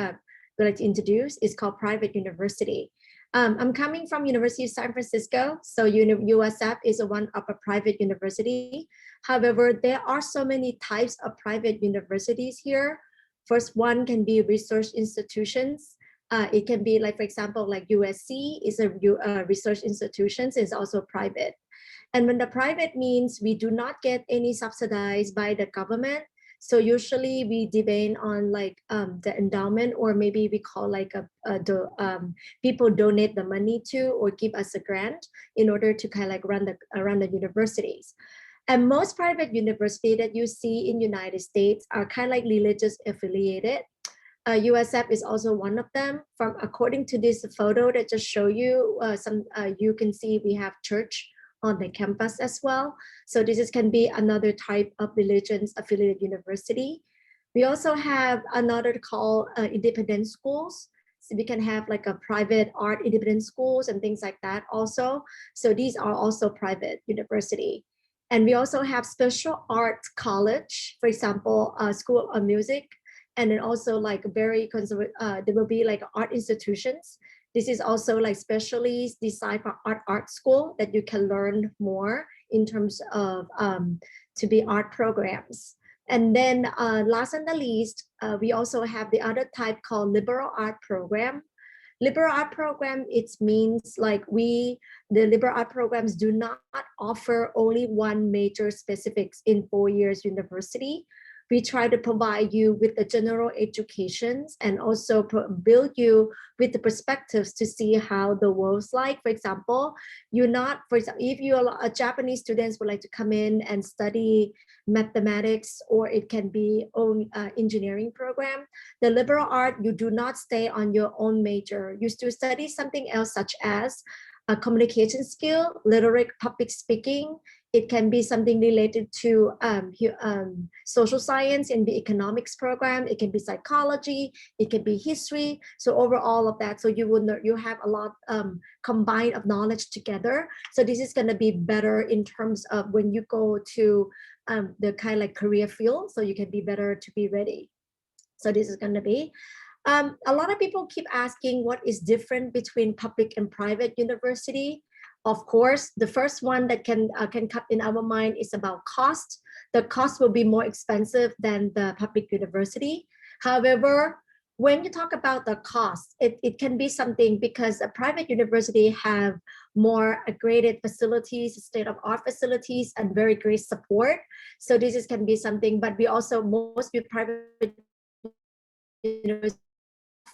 introduce. It's called private university. I'm coming from University of San Francisco, so USF is one of a private university. However, there are so many types of private universities here. First one can be research institutions. It can be like, for example, like USC is a research institution, it's also private. And when the private means we do not get any subsidized by the government. So usually we depend on like the endowment, or maybe we call like people donate the money to or give us a grant in order to kind of like run the universities. And most private universities that you see in United States are kind of like religious affiliated. USF is also one of them. According to this photo that just show you, you can see we have church on the campus as well. So this can be another type of religions affiliated university. We also have another called independent schools. So we can have like a private art independent schools and things like that also. So these are also private university. And we also have special arts college, for example, School of Music, and then also like very conservative, there will be like art institutions. This is also like specially designed for art school that you can learn more in terms of to be art programs. And then last and the least, we also have the other type called liberal art program. Liberal art program, it means like the liberal art programs do not offer only one major specifics in 4 years university. we try to provide you with the general educations and also build you with the perspectives to see how the world's like. For example, if you're a Japanese student would like to come in and study mathematics, or it can be own engineering program, the liberal art, you do not stay on your own major. You still study something else, such as a communication skill, literary public speaking. It can be something related to social science and the economics program. It can be psychology. It can be history. So overall of that, so you have a lot combined of knowledge together. So this is going to be better in terms of when you go to the kind of like career field. So you can be better to be ready. So this is going to be. A lot of people keep asking what is different between public and private university. Of course, the first one that can come in our mind is about cost. The cost will be more expensive than the public university. However, when you talk about the cost, it can be something because a private university have more graded facilities, state-of-art facilities, and very great support. So this can be something, but we also, most private universities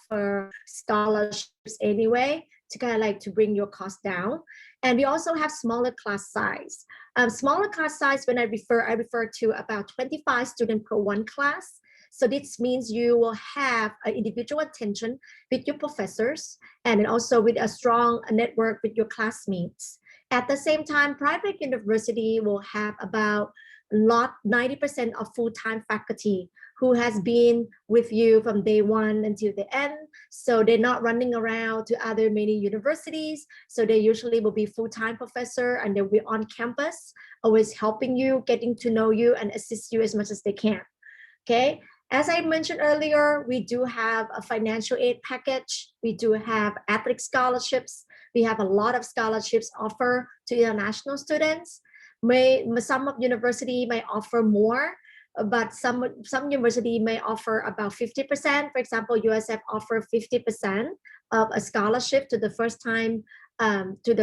for scholarships anyway, to kind of like to bring your cost down. And we also have smaller class size. Smaller class size, when I refer to about 25 students per one class. So this means you will have an individual attention with your professors and also with a strong network with your classmates. At the same time, private university will have about 90% of full-time faculty who has been with you from day one until the end. So they're not running around to other many universities. So they usually will be full-time professor and they'll be on campus, always helping you, getting to know you and assist you as much as they can, okay? As I mentioned earlier, we do have a financial aid package. We do have athletic scholarships. We have a lot of scholarships offered to international students. Some of university may offer more, but some university may offer about 50%. For example, USF offer 50% of a scholarship to the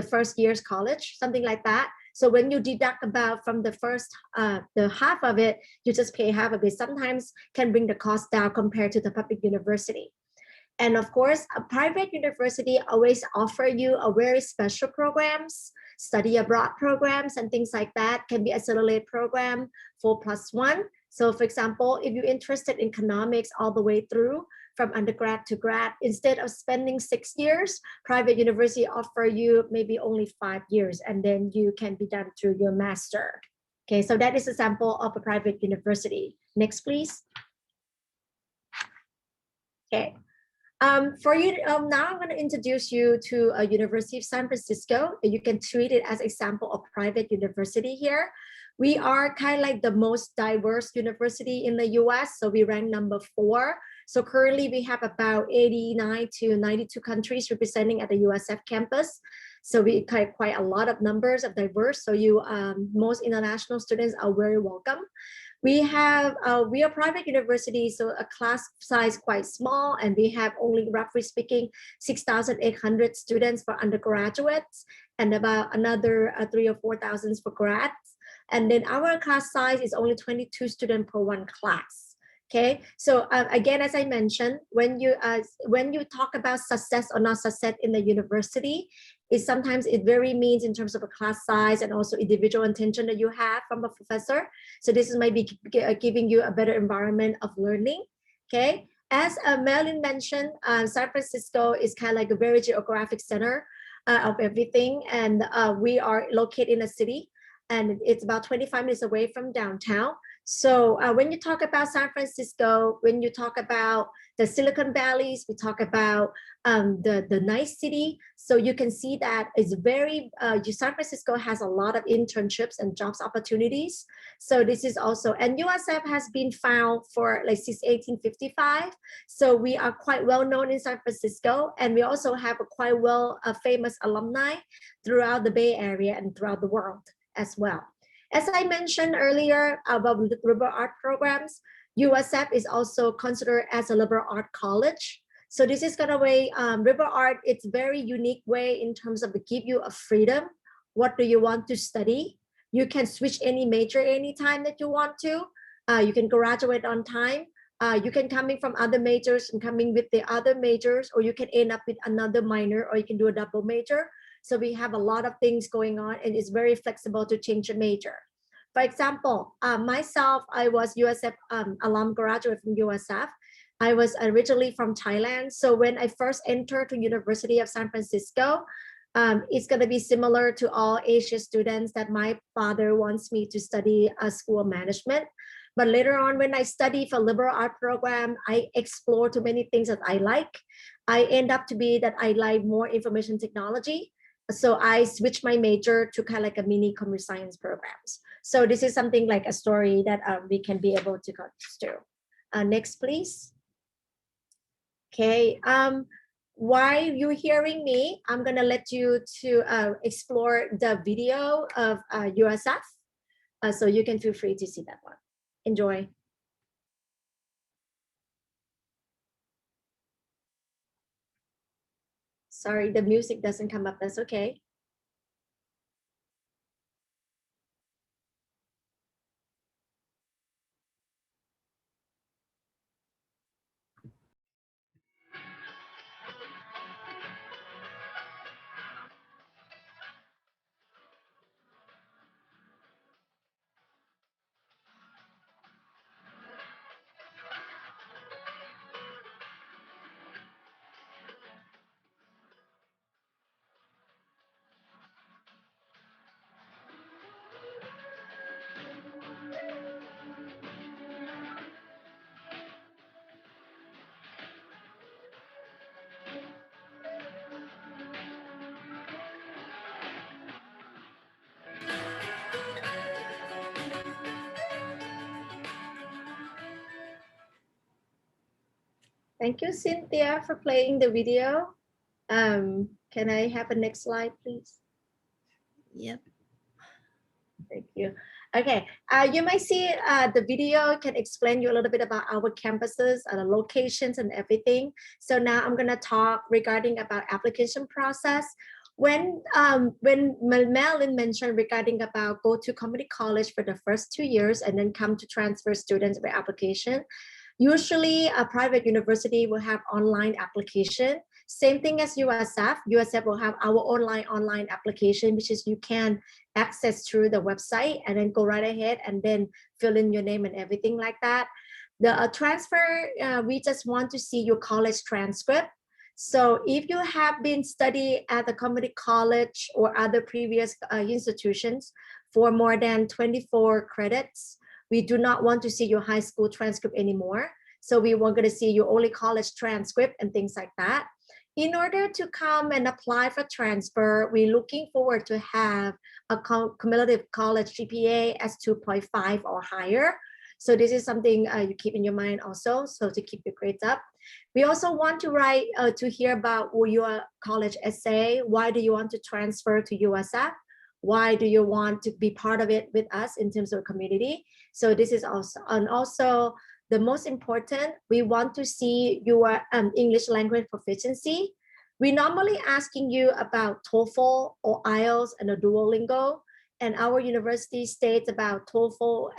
first year's college, something like that. So when you deduct about from the first, the half of it, you just pay half of it. Sometimes can bring the cost down compared to the public university. And of course, a private university always offer you a very special programs, study abroad programs and things like that. Can be accelerated program 4+1. So for example, if you're interested in economics all the way through from undergrad to grad, instead of spending 6 years, private university offer you maybe only 5 years, and then you can be done through your master. Okay, so that is a sample of a private university. Next, please. Okay. For you, now I'm going to introduce you to a University of San Francisco. You can treat it as a sample of private university here. We are kind of like the most diverse university in the US, so we rank number 4. So currently we have about 89 to 92 countries representing at the USF campus. So we quite a lot of numbers of diverse. So most international students are very welcome. We are a private university, so a class size quite small, and we have only, roughly speaking, 6,800 students for undergraduates, and about another 3,000 or 4,000 for grads. And then our class size is only 22 students per one class. Okay, so again, as I mentioned, when you talk about success or not success in the university, sometimes it very means in terms of a class size and also individual attention that you have from a professor. So this might be giving you a better environment of learning. Okay, as Marilyn mentioned, San Francisco is kind of like a very geographic center of everything, and we are located in a city, and it's about 25 minutes away from downtown. So when you talk about San Francisco, when you talk about the Silicon Valleys, we talk about the nice city. So you can see that it's very, San Francisco has a lot of internships and jobs opportunities. So this is also, and USF has been found for like since 1855. So we are quite well known in San Francisco, and we also have a quite well famous alumni throughout the Bay Area and throughout the world as well. As I mentioned earlier about the liberal art programs, USF is also considered as a liberal art college. So this is kind of way, liberal art, it's very unique way in terms of give you a freedom. What do you want to study? You can switch any major anytime that you want to. You can graduate on time. You can come in from other majors and coming with the other majors, or you can end up with another minor, or you can do a double major. So we have a lot of things going on, and it's very flexible to change a major. For example, myself, I was USF alum graduate from USF. I was originally from Thailand. So when I first entered to University of San Francisco, it's going to be similar to all Asia students that my father wants me to study school of management. But later on, when I study for liberal art program, I explore too many things that I like. I end up to be that I like more information technology. So I switched my major to kind of like a mini computer science programs. So this is something like a story that we can be able to go through. Next, please. Okay. While you're hearing me, I'm gonna let you to explore the video of USF. So you can feel free to see that one. Enjoy. Sorry, the music doesn't come up, that's okay. Thank you, Cynthia, for playing the video. Can I have a next slide, please? Yep. Thank you. Okay, you might see the video can explain you a little bit about our campuses, the locations and everything. So now I'm gonna talk regarding about application process. When Marilyn mentioned regarding about go to community college for the first 2 years and then come to transfer students by application, usually a private university will have online application. Same thing as USF. USF will have our online application, which is you can access through the website and then go right ahead and then fill in your name and everything like that. The transfer, we just want to see your college transcript. So if you have been studying at the community college or other previous institutions for more than 24 credits, we do not want to see your high school transcript anymore. So we want to see your only college transcript and things like that. In order to come and apply for transfer, we're looking forward to have a cumulative college GPA as 2.5 or higher. So this is something you keep in your mind also, so to keep your grades up. We also want to write to hear about your college essay. Why do you want to transfer to USF? Why do you want to be part of it with us in terms of community? So this is also, and also the most important, we want to see your English language proficiency. We normally asking you about TOEFL or IELTS and a Duolingo, and our university states about TOEFL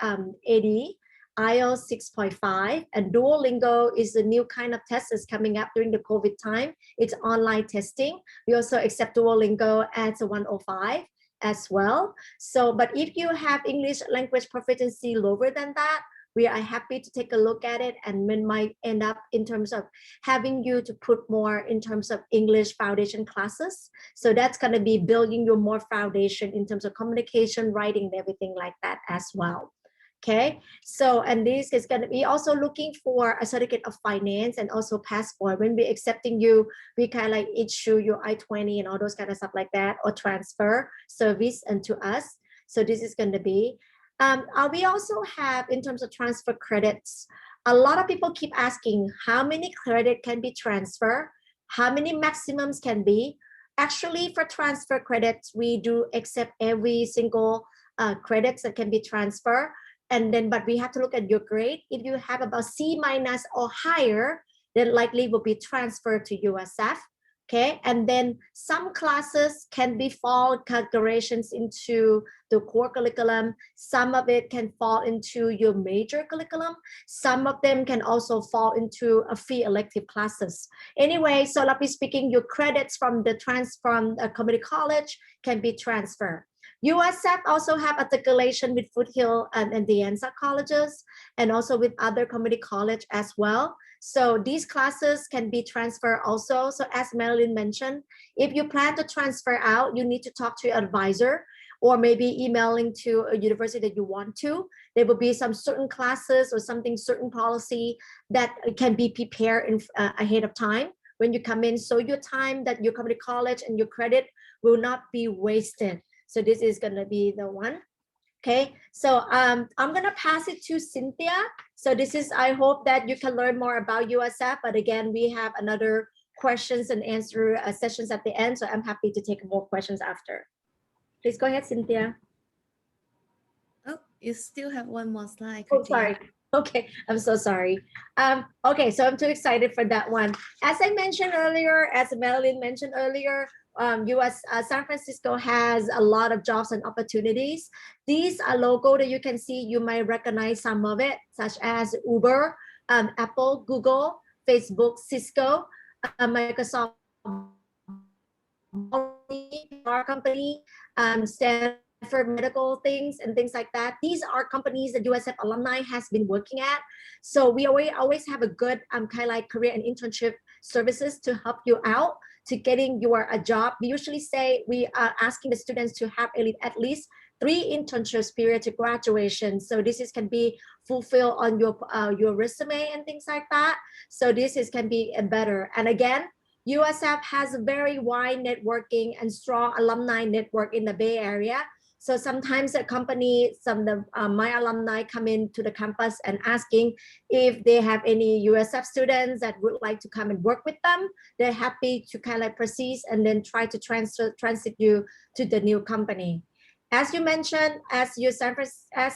80, IELTS 6.5, and Duolingo is a new kind of test that's coming up during the COVID time. It's online testing. We also accept Duolingo as a 105 as well. So, but if you have English language proficiency lower than that, we are happy to take a look at it, and we might end up in terms of having you to put more in terms of English foundation classes. So that's going to be building your more foundation in terms of communication, writing, and everything like that as well. Okay, so, and this is going to be also looking for a certificate of finance and also passport. When we're accepting you, we kind of like issue your I-20 and all those kind of stuff like that, or transfer service into us. So this is going to be, we also have in terms of transfer credits, a lot of people keep asking how many credit can be transferred, how many maximums can be. Actually, for transfer credits, we do accept every single credits that can be transferred. And then, but we have to look at your grade. If you have about C- or higher, then likely will be transferred to USF. Okay, and then some classes can be fall categorization into the core curriculum. Some of it can fall into your major curriculum. Some of them can also fall into a fee elective classes. Anyway, so roughly speaking, your credits from the community college can be transferred. USF also have articulation with Foothill and the Anza colleges, and also with other community college as well. So these classes can be transferred also. So as Marilyn mentioned, if you plan to transfer out, you need to talk to your advisor or maybe emailing to a university that you want to. There will be some certain classes or certain policy that can be prepared ahead of time when you come in. So your time that you come to college and your credit will not be wasted. So this is gonna be the one. Okay, so I'm gonna pass it to Cynthia. So this is, I hope that you can learn more about USF, but again, we have another questions and answer sessions at the end. So I'm happy to take more questions after. Please go ahead, Cynthia. Oh, you still have one more slide. Oh, sorry. Okay, I'm so sorry. Okay, so I'm too excited for that one. As I mentioned earlier, as Marilyn mentioned earlier, San Francisco has a lot of jobs and opportunities. These are logo that you can see. You might recognize some of it, such as Uber, Apple, Google, Facebook, Cisco, Microsoft, our company, Stanford medical things and things like that. These are companies that USF alumni has been working at. So we always have a good kind of like career and internship services to help you out to getting a job. We usually say we are asking the students to have at least 3 internships period to graduation. So this can be fulfilled on your resume and things like that. So this can be better. And again, USF has a very wide networking and strong alumni network in the Bay Area. So sometimes a company, my alumni come into the campus and asking if they have any USF students that would like to come and work with them. They're happy to kind of like proceed and then try to transit you to the new company. As you mentioned, as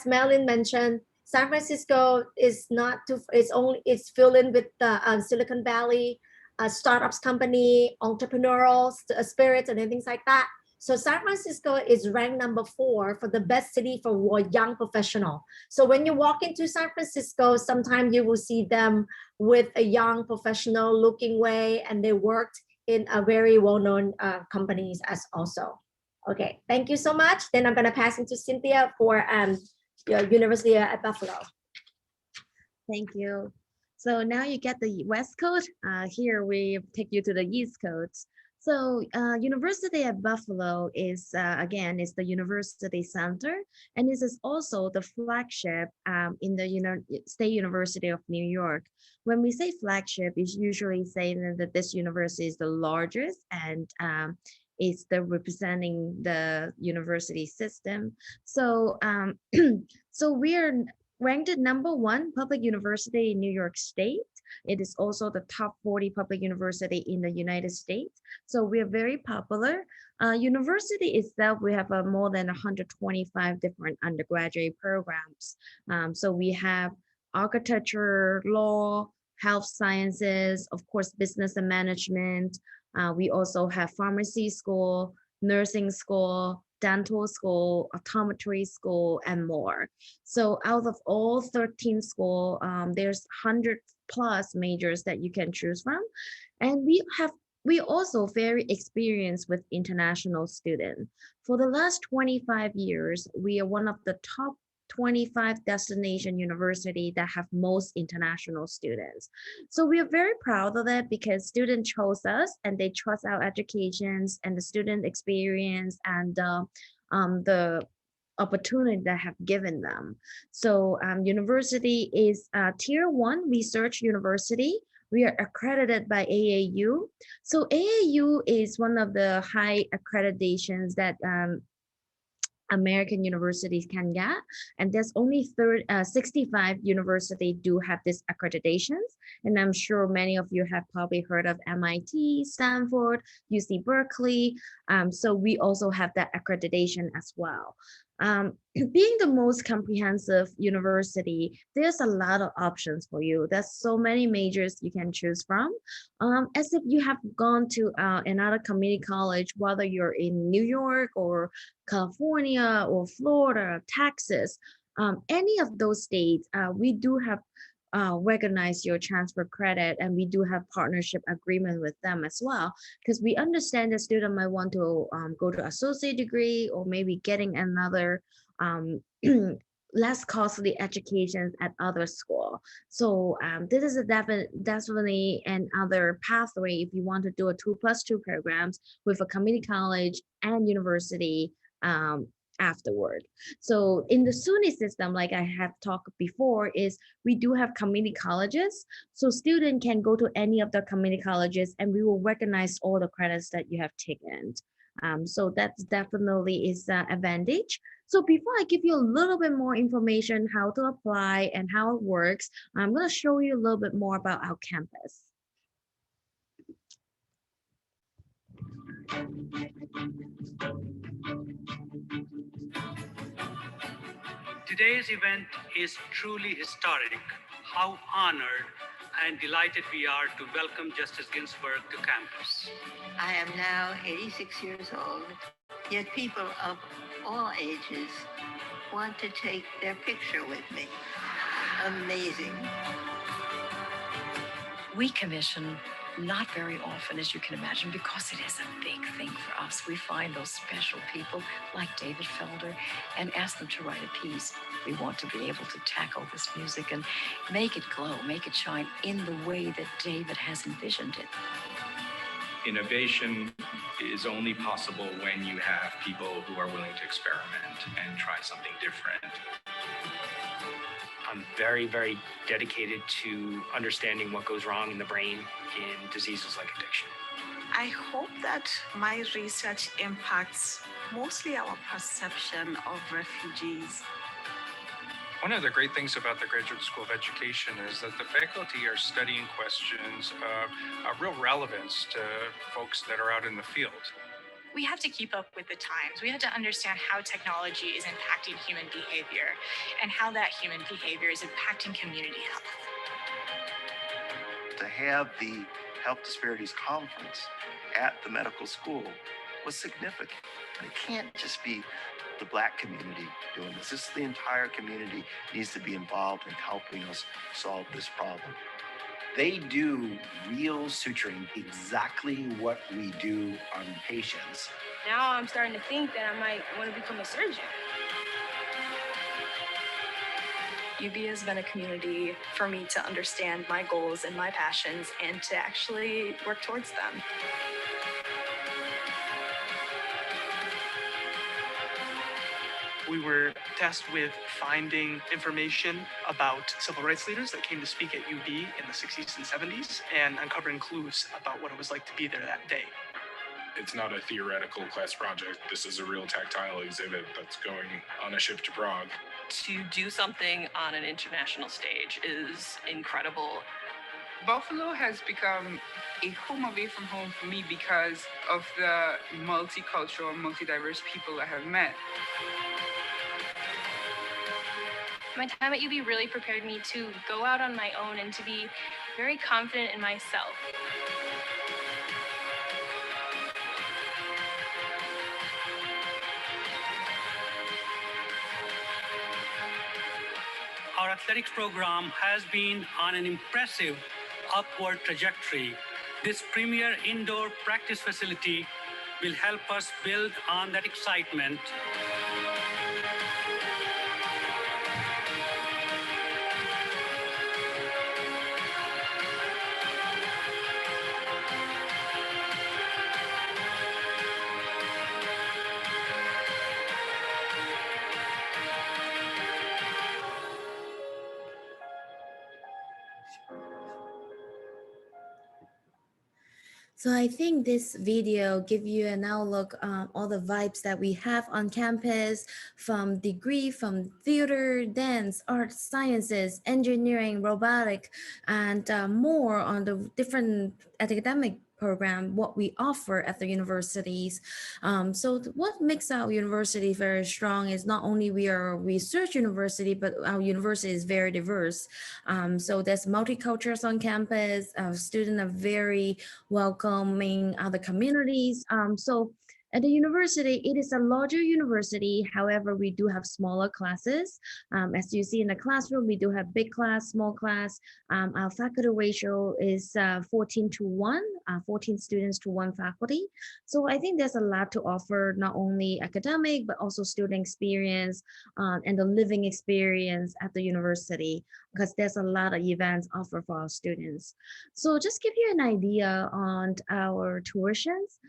Marilyn mentioned, San Francisco is it's filled with the Silicon Valley, startups company, entrepreneurial spirits and things like that. So San Francisco is ranked number 4 for the best city for young professional. So when you walk into San Francisco, sometimes you will see them with a young professional looking way, and they worked in a very well-known companies as also. Okay, thank you so much. Then I'm gonna pass it to Cynthia for University at Buffalo. Thank you. So now you get the West Coast. Here we take you to the East Coast. So University at Buffalo is, again, is the university center, and this is also the flagship in the State University of New York. When we say flagship, it's usually saying that this university is the largest and is the representing the university system. So, so we are ranked #1 public university in New York State. It is also the top 40 public university in the United States. So we are very popular. University itself, we have more than 125 different undergraduate programs. So we have architecture, law, health sciences, of course, business and management. We also have pharmacy school, nursing school, dental school, optometry school, and more. So out of all 13 schools, there's 100+ majors that you can choose from. And we also very experienced with international students. For the last 25 years, we are one of the top 25 destination university that have most international students. So we are very proud of it because students chose us and they trust our educations and the student experience and the opportunity that have given them. So university is tier 1 research university. We are accredited by AAU. So AAU is one of the high accreditations that American universities can get, and there's only 65 universities do have this accreditations, and I'm sure many of you have probably heard of MIT, Stanford, UC Berkeley. So we also have that accreditation as well. Being the most comprehensive university, there's a lot of options for you. There's so many majors you can choose from. As if you have gone to another community college, whether you're in New York or California or Florida, Texas, any of those states, we do have recognize your transfer credit, and we do have partnership agreement with them as well, because we understand the student might want to go to associate degree or maybe getting another less costly education at other school. So this is a definitely another pathway if you want to do a 2+2 programs with a community college and university afterward. So in the SUNY system, like I have talked before, is we do have community colleges. So student can go to any of the community colleges and we will recognize all the credits that you have taken. So that's definitely is an advantage. So before I give you a little bit more information how to apply and how it works, I'm going to show you a little bit more about our campus. Today's event is truly historic. How honored and delighted we are to welcome Justice Ginsburg to campus. I am now 86 years old, yet people of all ages want to take their picture with me. Amazing. We commission not very often, as you can imagine, because it is a big thing for us. We find those special people like David Felder and ask them to write a piece. We want to be able to tackle this music and make it glow, make it shine in the way that David has envisioned it. Innovation is only possible when you have people who are willing to experiment and try something different. I'm very, very dedicated to understanding what goes wrong in the brain in diseases like addiction. I hope that my research impacts mostly our perception of refugees. One of the great things about the Graduate School of Education is that the faculty are studying questions of real relevance to folks that are out in the field. We have to keep up with the times. We have to understand how technology is impacting human behavior and how that human behavior is impacting community health. To have the Health Disparities Conference at the medical school was significant. It can't just be the Black community doing this. This is the entire community needs to be involved in helping us solve this problem. They do real suturing, exactly what we do on patients. Now I'm starting to think that I might want to become a surgeon. UB has been a community for me to understand my goals and my passions and to actually work towards them. We were tasked with finding information about civil rights leaders that came to speak at UB in the 60s and 70s and uncovering clues about what it was like to be there that day. It's not a theoretical class project. This is a real tactile exhibit that's going on a ship to Prague. To do something on an international stage is incredible. Buffalo has become a home away from home for me because of the multicultural, multi-diverse people I have met. My time at UB really prepared me to go out on my own and to be very confident in myself. Our athletics program has been on an impressive upward trajectory. This premier indoor practice facility will help us build on that excitement. So I think this video give you an outlook on all the vibes that we have on campus, from degree, from theater, dance, arts, sciences, engineering, robotic, and more on the different academic program, what we offer at the universities. So what makes our university very strong is not only we are a research university, but our university is very diverse. So there's multicultures on campus. Our students are very welcoming other communities. So at the university, it is a larger university. However, we do have smaller classes. As you see in the classroom, we do have big class, small class. Our faculty ratio is 14:1, 14 students to 1 faculty. So I think there's a lot to offer, not only academic, but also student experience and the living experience at the university, because there's a lot of events offered for our students. So just give you an idea on our tuitions.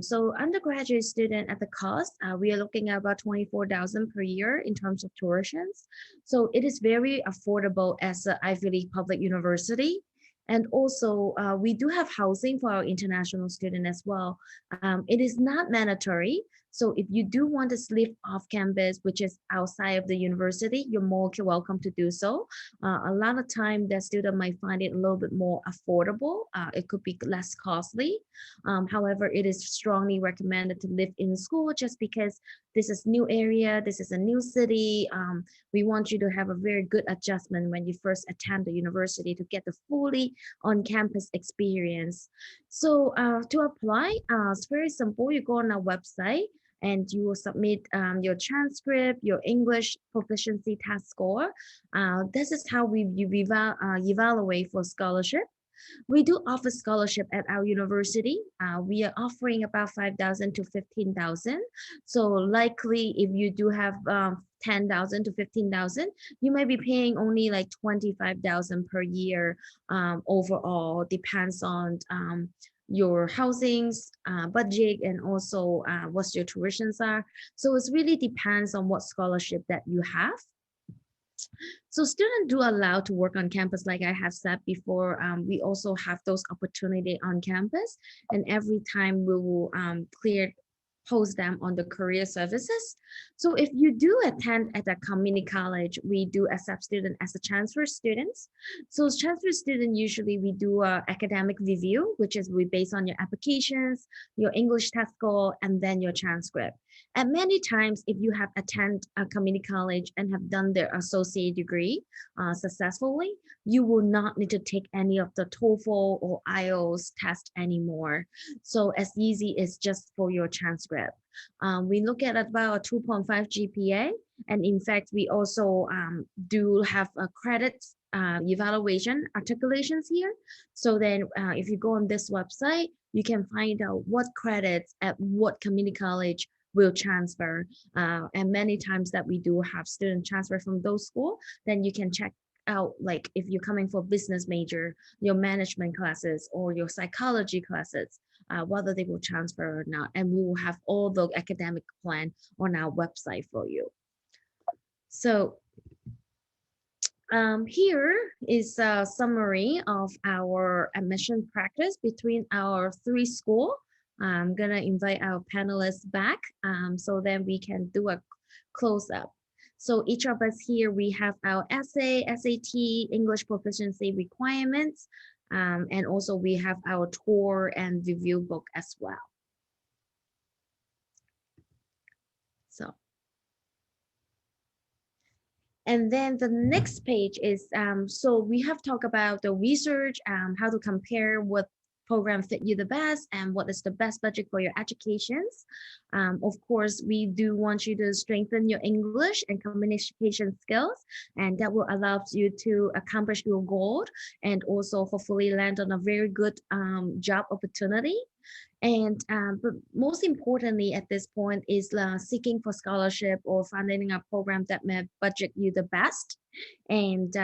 So undergraduate student at the cost, we are looking at about $24,000 per year in terms of tuitions. So it is very affordable as an Ivy League public university. And also we do have housing for our international student as well. It is not mandatory. So if you do want to live off campus, which is outside of the university, you're more welcome to do so. A lot of time the student might find it a little bit more affordable. It could be less costly. However, it is strongly recommended to live in school just because this is new area, this is a new city. We want you to have a very good adjustment when you first attend the university to get the fully on-campus experience. So to apply, it's very simple. You go on our website and you will submit your transcript, your English proficiency test score. This is how we evaluate for scholarship. We do offer scholarship at our university. We are offering about $5,000 to $15,000. So likely if you do have $10,000 to $15,000, you might be paying only like $25,000 per year overall. Depends on your housing's budget and also what your tuitions are. So it really depends on what scholarship that you have. So students do allow to work on campus, like I have said before. We also have those opportunity on campus, and every time we will post them on the career services. So if you do attend at a community college, we do accept students as a transfer students. So as transfer student, usually we do a academic review, which is we based on your applications, your English test score, and then your transcript. And many times, if you have attended a community college and have done their associate degree successfully, you will not need to take any of the TOEFL or IELTS test anymore. So as easy as just for your transcript. We look at about a 2.5 GPA. And in fact, we also do have a credit evaluation articulations here. So then if you go on this website, you can find out what credits at what community college will transfer. And many times that we do have student transfer from those schools, then you can check out, like if you're coming for business major, your management classes or your psychology classes, whether they will transfer or not. And we will have all the academic plan on our website for you. So here is a summary of our admission practice between our 3 schools. I'm gonna invite our panelists back so then we can do a close up. So each of us here, we have our essay, SAT, English proficiency requirements, and also we have our tour and review book as well. So. And then the next page is, so we have talked about the research, how to compare what program fit you the best and what is the best budget for your educations. Of course, we do want you to strengthen your English and communication skills, and that will allow you to accomplish your goal and also hopefully land on a very good job opportunity. And but most importantly at this point is seeking for scholarship or finding a program that may budget you the best. And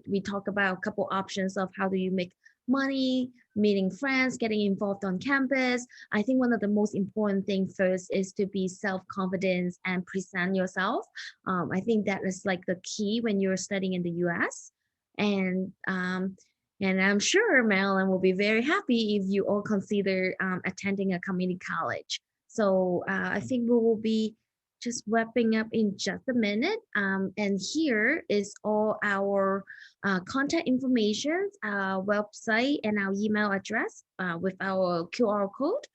we talk about a couple options of how do you make money, meeting friends, getting involved on campus. I think one of the most important things first is to be self-confident and present yourself. I think that is like the key when you're studying in the US. And I'm sure Marilyn will be very happy if you all consider attending a community college. So I think we will be just wrapping up in just a minute. And here is all our contact information, our website and our email address with our QR code.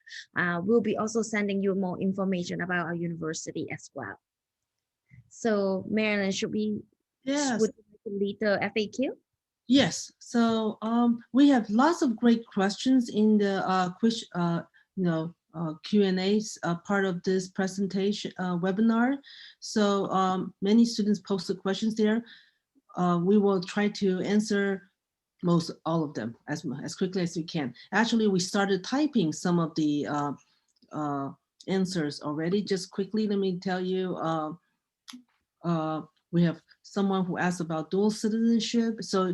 We'll be also sending you more information about our university as well. So Marilyn, should we would you like to lead the FAQ? Yes. So we have lots of great questions in the Q&A part of this presentation webinar. So many students posted questions there. We will try to answer all of them as quickly as we can. Actually, we started typing some of the answers already. Just quickly, let me tell you, we have someone who asked about dual citizenship. So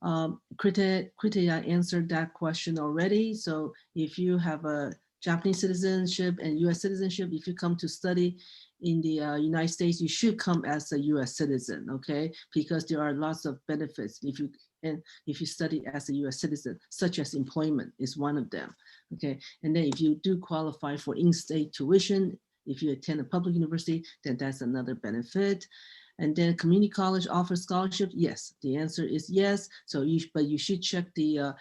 Krittaya answered that question already. So if you have a Japanese citizenship and US citizenship, if you come to study in the United States, you should come as a US citizen, okay? Because there are lots of benefits if you study as a US citizen, such as employment is one of them, okay? And then if you do qualify for in-state tuition, if you attend a public university, then that's another benefit. And then community college offers scholarships. Yes, the answer is yes. So but you should check the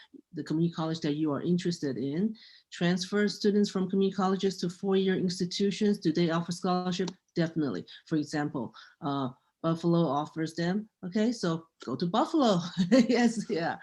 community college that you are interested in. Transfer students from community colleges to four-year institutions. Do they offer scholarship? Definitely. For example, Buffalo offers them. Okay, so go to Buffalo. Yes, yeah.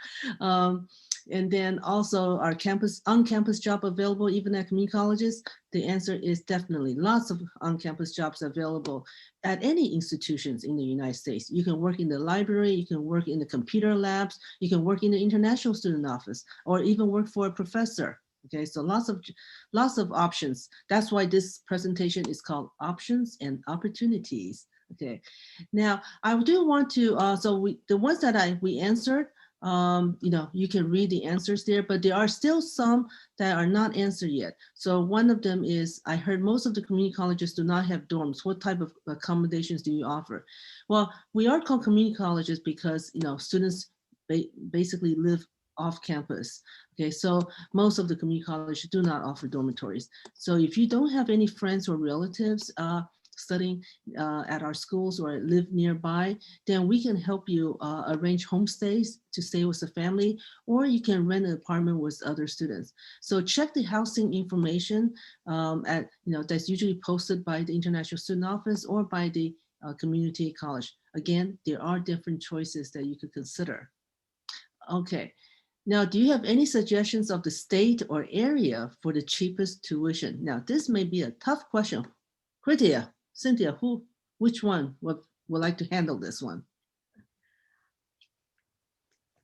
And then also our on-campus job available even at community colleges? The answer is definitely lots of on-campus jobs available at any institutions in the United States. You can work in the library, you can work in the computer labs, you can work in the international student office, or even work for a professor. Okay, so lots of options. That's why this presentation is called Options and Opportunities. Okay, now I do want to, the ones that we answered, you can read the answers there, but there are still some that are not answered yet. So one of them is, I heard most of the community colleges do not have dorms. What type of accommodations do you offer? Well, we are called community colleges because, students basically live off campus. Okay, so most of the community colleges do not offer dormitories. So if you don't have any friends or relatives studying at our schools or live nearby, then we can help you arrange homestays to stay with the family, or you can rent an apartment with other students. So check the housing information that's usually posted by the International Student Office or by the community college. Again, there are different choices that you could consider. Okay. Now, do you have any suggestions of the state or area for the cheapest tuition? Now, this may be a tough question. Krittaya, Cynthia, which one would like to handle this one?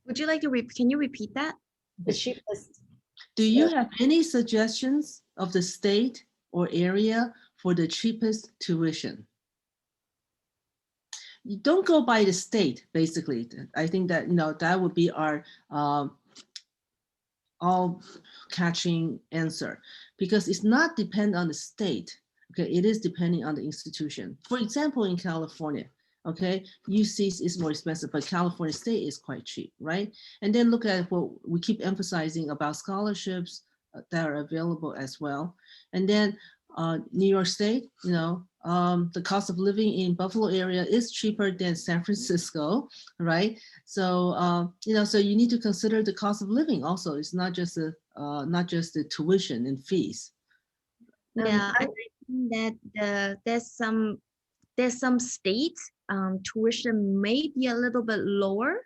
Would you like to can you repeat that? The cheapest. Do you have any suggestions of the state or area for the cheapest tuition? You don't go by the state, basically. I think that, that would be our all-catching answer, because it's not dependent on the state. Okay, it is depending on the institution. For example, in California, okay, UC is more expensive, but California State is quite cheap, right? And then look at what we keep emphasizing about scholarships that are available as well. And then New York State, the cost of living in Buffalo area is cheaper than San Francisco, right? So, so you need to consider the cost of living also. It's not just the tuition and fees. Yeah, I think that there's some states tuition may be a little bit lower.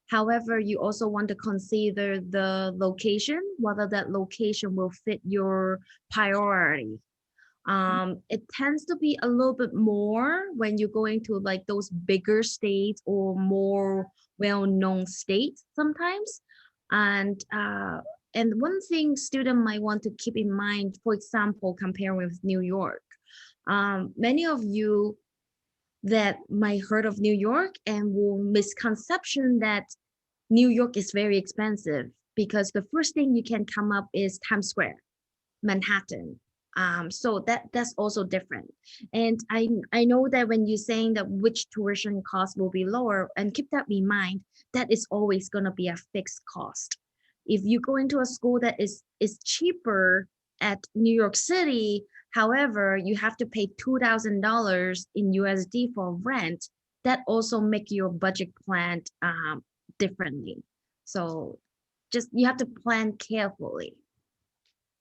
However, you also want to consider the location, whether that location will fit your priority. It tends to be a little bit more when you're going to like those bigger states or more well-known states sometimes. And one thing student might want to keep in mind, for example, comparing with New York, many of you that might heard of New York and will misconception that New York is very expensive, because the first thing you can come up is Times Square, Manhattan. So that's also different. And I know that when you're saying that which tuition cost will be lower, and keep that in mind, that is always going to be a fixed cost. If you go into a school that is cheaper at New York City, however, you have to pay $2,000 in USD for rent. That also make your budget plan differently. So just you have to plan carefully.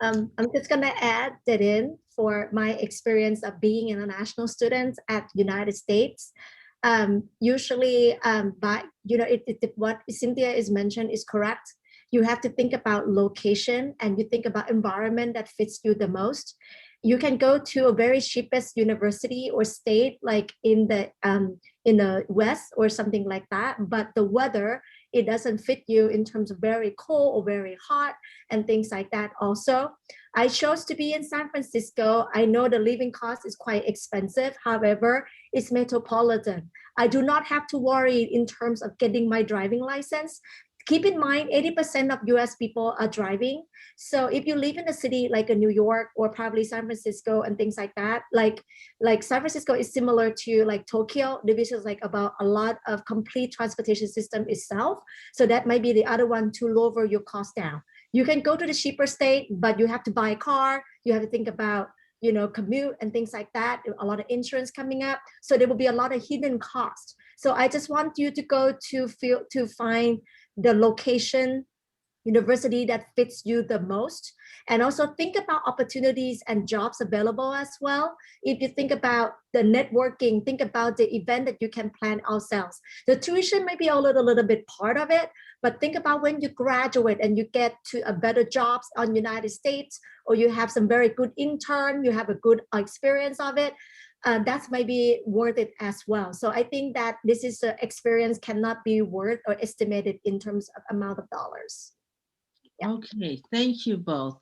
I'm just gonna add that in for my experience of being an international student at United States. Usually, what Cynthia is mentioned is correct. You have to think about location and you think about environment that fits you the most. You can go to a very cheapest university or state like in the West or something like that, but the weather, it doesn't fit you in terms of very cold or very hot and things like that. Also, I chose to be in San Francisco. I know the living cost is quite expensive. However, it's metropolitan. I do not have to worry in terms of getting my driving license. Keep in mind, 80% of US people are driving. So if you live in a city like a New York or probably San Francisco and things like that, like San Francisco is similar to like Tokyo, divisions like about a lot of complete transportation system itself. So that might be the other one to lower your cost down. You can go to the cheaper state, but you have to buy a car. You have to think about, commute and things like that. A lot of insurance coming up. So there will be a lot of hidden costs. So I just want you to go to find the location, university that fits you the most. And also think about opportunities and jobs available as well. If you think about the networking, think about the event that you can plan ourselves. The tuition may be a little bit part of it, but think about when you graduate and you get to a better jobs on United States, or you have some very good intern, you have a good experience of it. That's maybe worth it as well. So I think that this is an experience cannot be worth or estimated in terms of amount of dollars. Yeah. Okay, thank you both.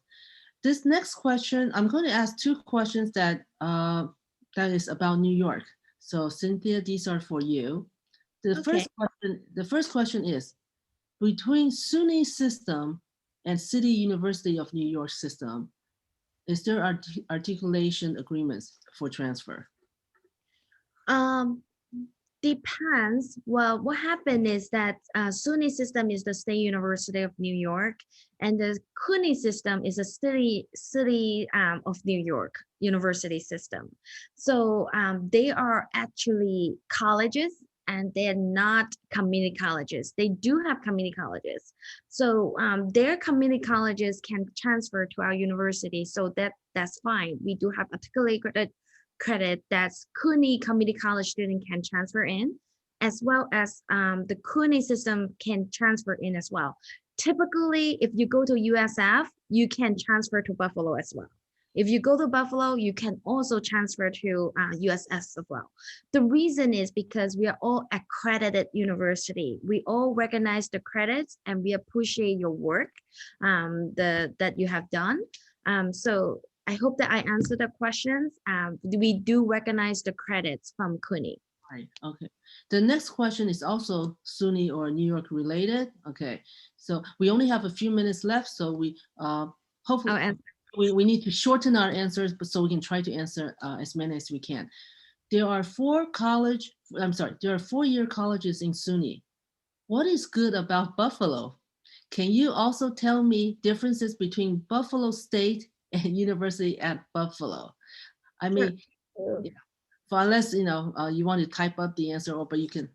This next question, I'm going to ask two questions that is about New York. So Cynthia, these are for you. The first question is, between SUNY system and City University of New York system, is there articulation agreements for transfer? Depends. Well, what happened is that SUNY system is the State University of New York, and the CUNY system is a city of New York university system. So they are actually colleges, and they're not community colleges. They do have community colleges. So their community colleges can transfer to our university. So that's fine. We do have articulated credit that's CUNY community college student can transfer in, as well as the CUNY system can transfer in as well. Typically, if you go to USF, you can transfer to Buffalo as well. If you go to Buffalo, you can also transfer to USF as well. The reason is because we are all accredited university. We all recognize the credits and we appreciate your work that you have done. So I hope that I answered the questions. We do recognize the credits from CUNY. Right, okay. The next question is also SUNY or New York related. Okay, so we only have a few minutes left, so we hopefully we need to shorten our answers, but so we can try to answer as many as we can. There are 4-year colleges in SUNY. What is good about Buffalo? Can you also tell me differences between Buffalo State and University at Buffalo? I mean, yeah. For unless you want to type up the answer, but you can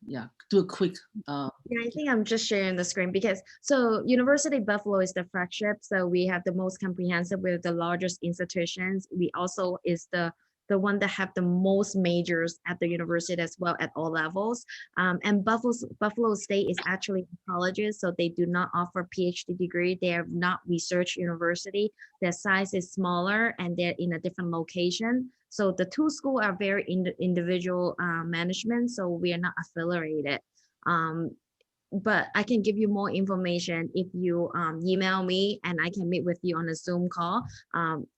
do a quick. Yeah, I think I'm just sharing the screen because University Buffalo is the flagship, so we have the most comprehensive with the largest institutions. We also is the one that have the most majors at the university as well at all levels. And Buffalo State is actually colleges, so they do not offer PhD degree. They are not research university. Their size is smaller and they're in a different location. So the two schools are very individual management, so we are not affiliated. But I can give you more information if you email me, and I can meet with you on a Zoom call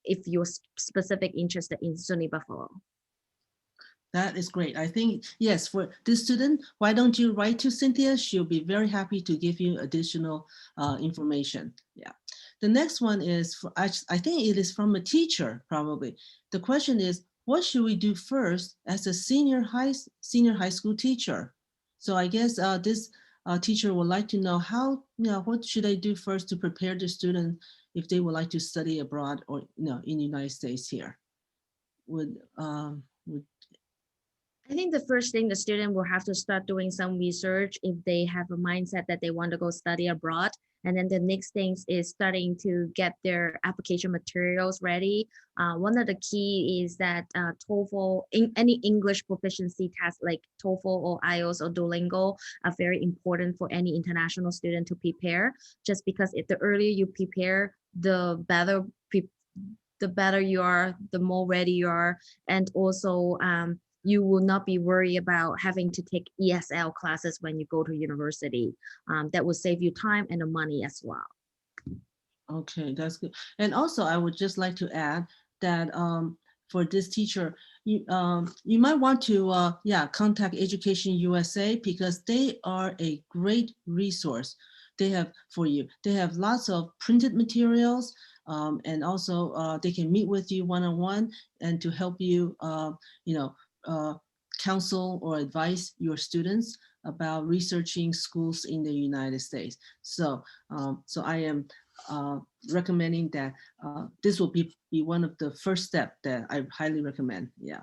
if you're specific interested in SUNY Buffalo. That is great. I think, yes, for this student, why don't you write to Cynthia? She'll be very happy to give you additional information. Yeah. The next one is, I think it is from a teacher, probably. The question is, what should we do first as a senior high school teacher? So I guess this teacher would like to know what should I do first to prepare the student if they would like to study abroad or in the United States here? I think the first thing the student will have to start doing some research if they have a mindset that they want to go study abroad. And then the next thing is starting to get their application materials ready. One of the key is that TOEFL, any English proficiency test like TOEFL or IELTS or Duolingo are very important for any international student to prepare. Just because if the earlier you prepare, the better you are, the more ready you are, and also you will not be worried about having to take ESL classes when you go to university. That will save you time and the money as well. Okay, that's good. And also, I would just like to add that for this teacher, you might want to contact Education USA, because they are a great resource they have for you. They have lots of printed materials, and also they can meet with you one-on-one and to help you, counsel or advise your students about researching schools in the United States. So, I am recommending that this will be one of the first steps that I highly recommend. Yeah,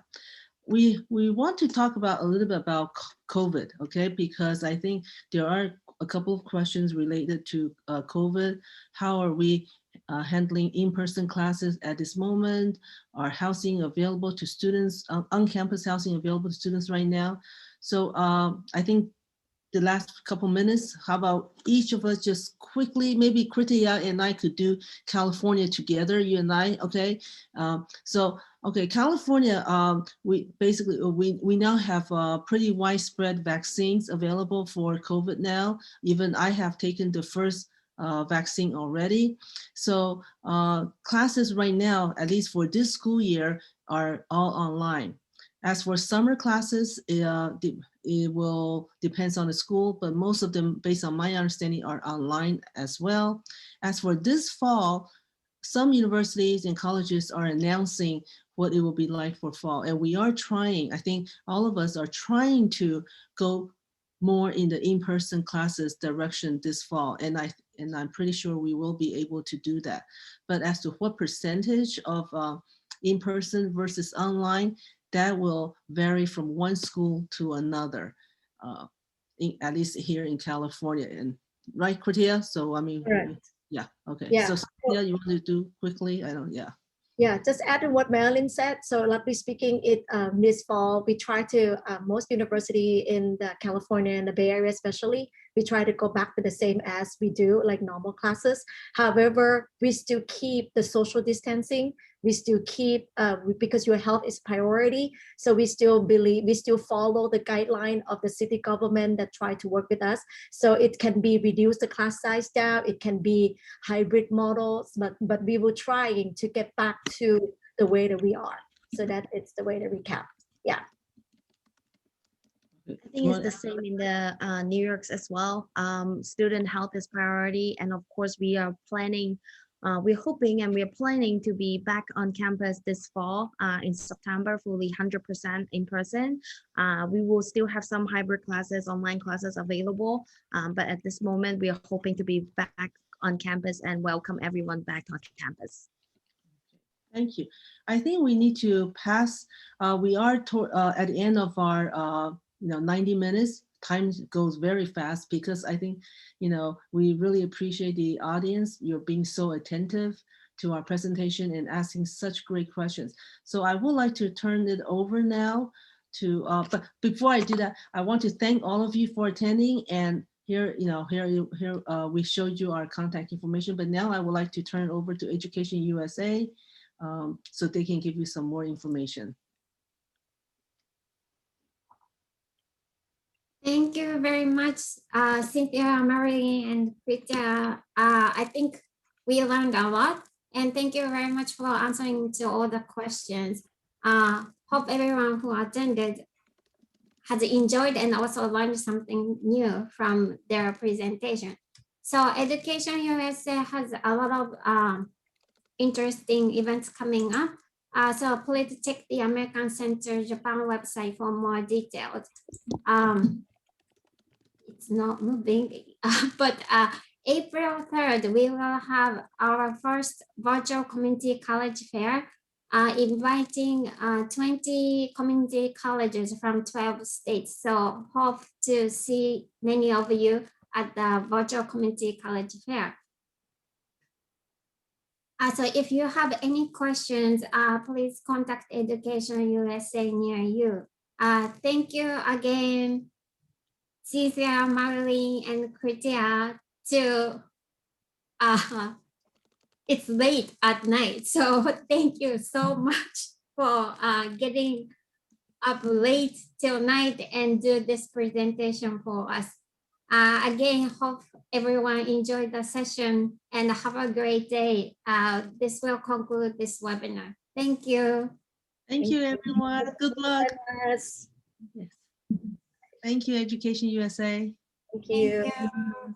we want to talk about a little bit about COVID, okay? Because I think there are a couple of questions related to COVID. How are we handling in-person classes at this moment? Are housing available to students, on-campus housing available to students right now? So I think the last couple minutes, how about each of us just quickly, maybe Krittaya and I could do California together, you and I, okay? Okay, California, we now have pretty widespread vaccines available for COVID now. Even I have taken the first vaccine already. So classes right now, at least for this school year, are all online. As for summer classes, it will depends on the school, but most of them, based on my understanding, are online as well. As for this fall, some universities and colleges are announcing what it will be like for fall. And we are trying, I think all of us are trying to go more in the in-person classes direction this fall. And I'm pretty sure we will be able to do that. But as to what percentage of in-person versus online, that will vary from one school to another, at least here in California. And right, Krittaya? So I mean, correct. Yeah, okay. Yeah. So Cynthia, you want to do quickly? Yeah, just add to what Marilyn said. So luckily speaking, this fall, we try to, most university in the California and the Bay Area especially, we try to go back to the same as we do, like normal classes. However, we still keep the social distancing. We still keep, because your health is priority. So we still follow the guideline of the city government that try to work with us. So it can be reduce the class size down. It can be hybrid models, but we will trying to get back to the way that we are. So that it's the way that we count. Yeah. I think it's the same in the New York's as well. Student health is priority. And of course, we are planning, we're hoping and we're planning to be back on campus this fall in September, fully 100% in person. We will still have some hybrid classes, online classes available. But at this moment, we are hoping to be back on campus and welcome everyone back on campus. Thank you. I think we need to pass, we are at the end of our 90 minutes. Time goes very fast because I think, we really appreciate the audience. You're being so attentive to our presentation and asking such great questions. So I would like to turn it over now to, but before I do that, I want to thank all of you for attending. And here we showed you our contact information, but now I would like to turn it over to Education USA so they can give you some more information. Thank you very much, Cynthia, Marilyn, and Krittaya. I think we learned a lot, and thank you very much for answering to all the questions. Hope everyone who attended has enjoyed and also learned something new from their presentation. So Education USA has a lot of interesting events coming up. So please check the American Center Japan website for more details. It's not moving, but April 3rd, we will have our first virtual community college fair, inviting 20 community colleges from 12 states. So hope to see many of you at the virtual community college fair. So if you have any questions, please contact Education USA near you. Thank you again, Cynthia, Marilyn, and Krittaya. It's late at night, so thank you so much for getting up late till night and do this presentation for us. Again, hope everyone enjoyed the session and have a great day. This will conclude this webinar. Thank you. Thank you, everyone. Good luck. Yes. Thank you, Education USA. Thank you. Thank you.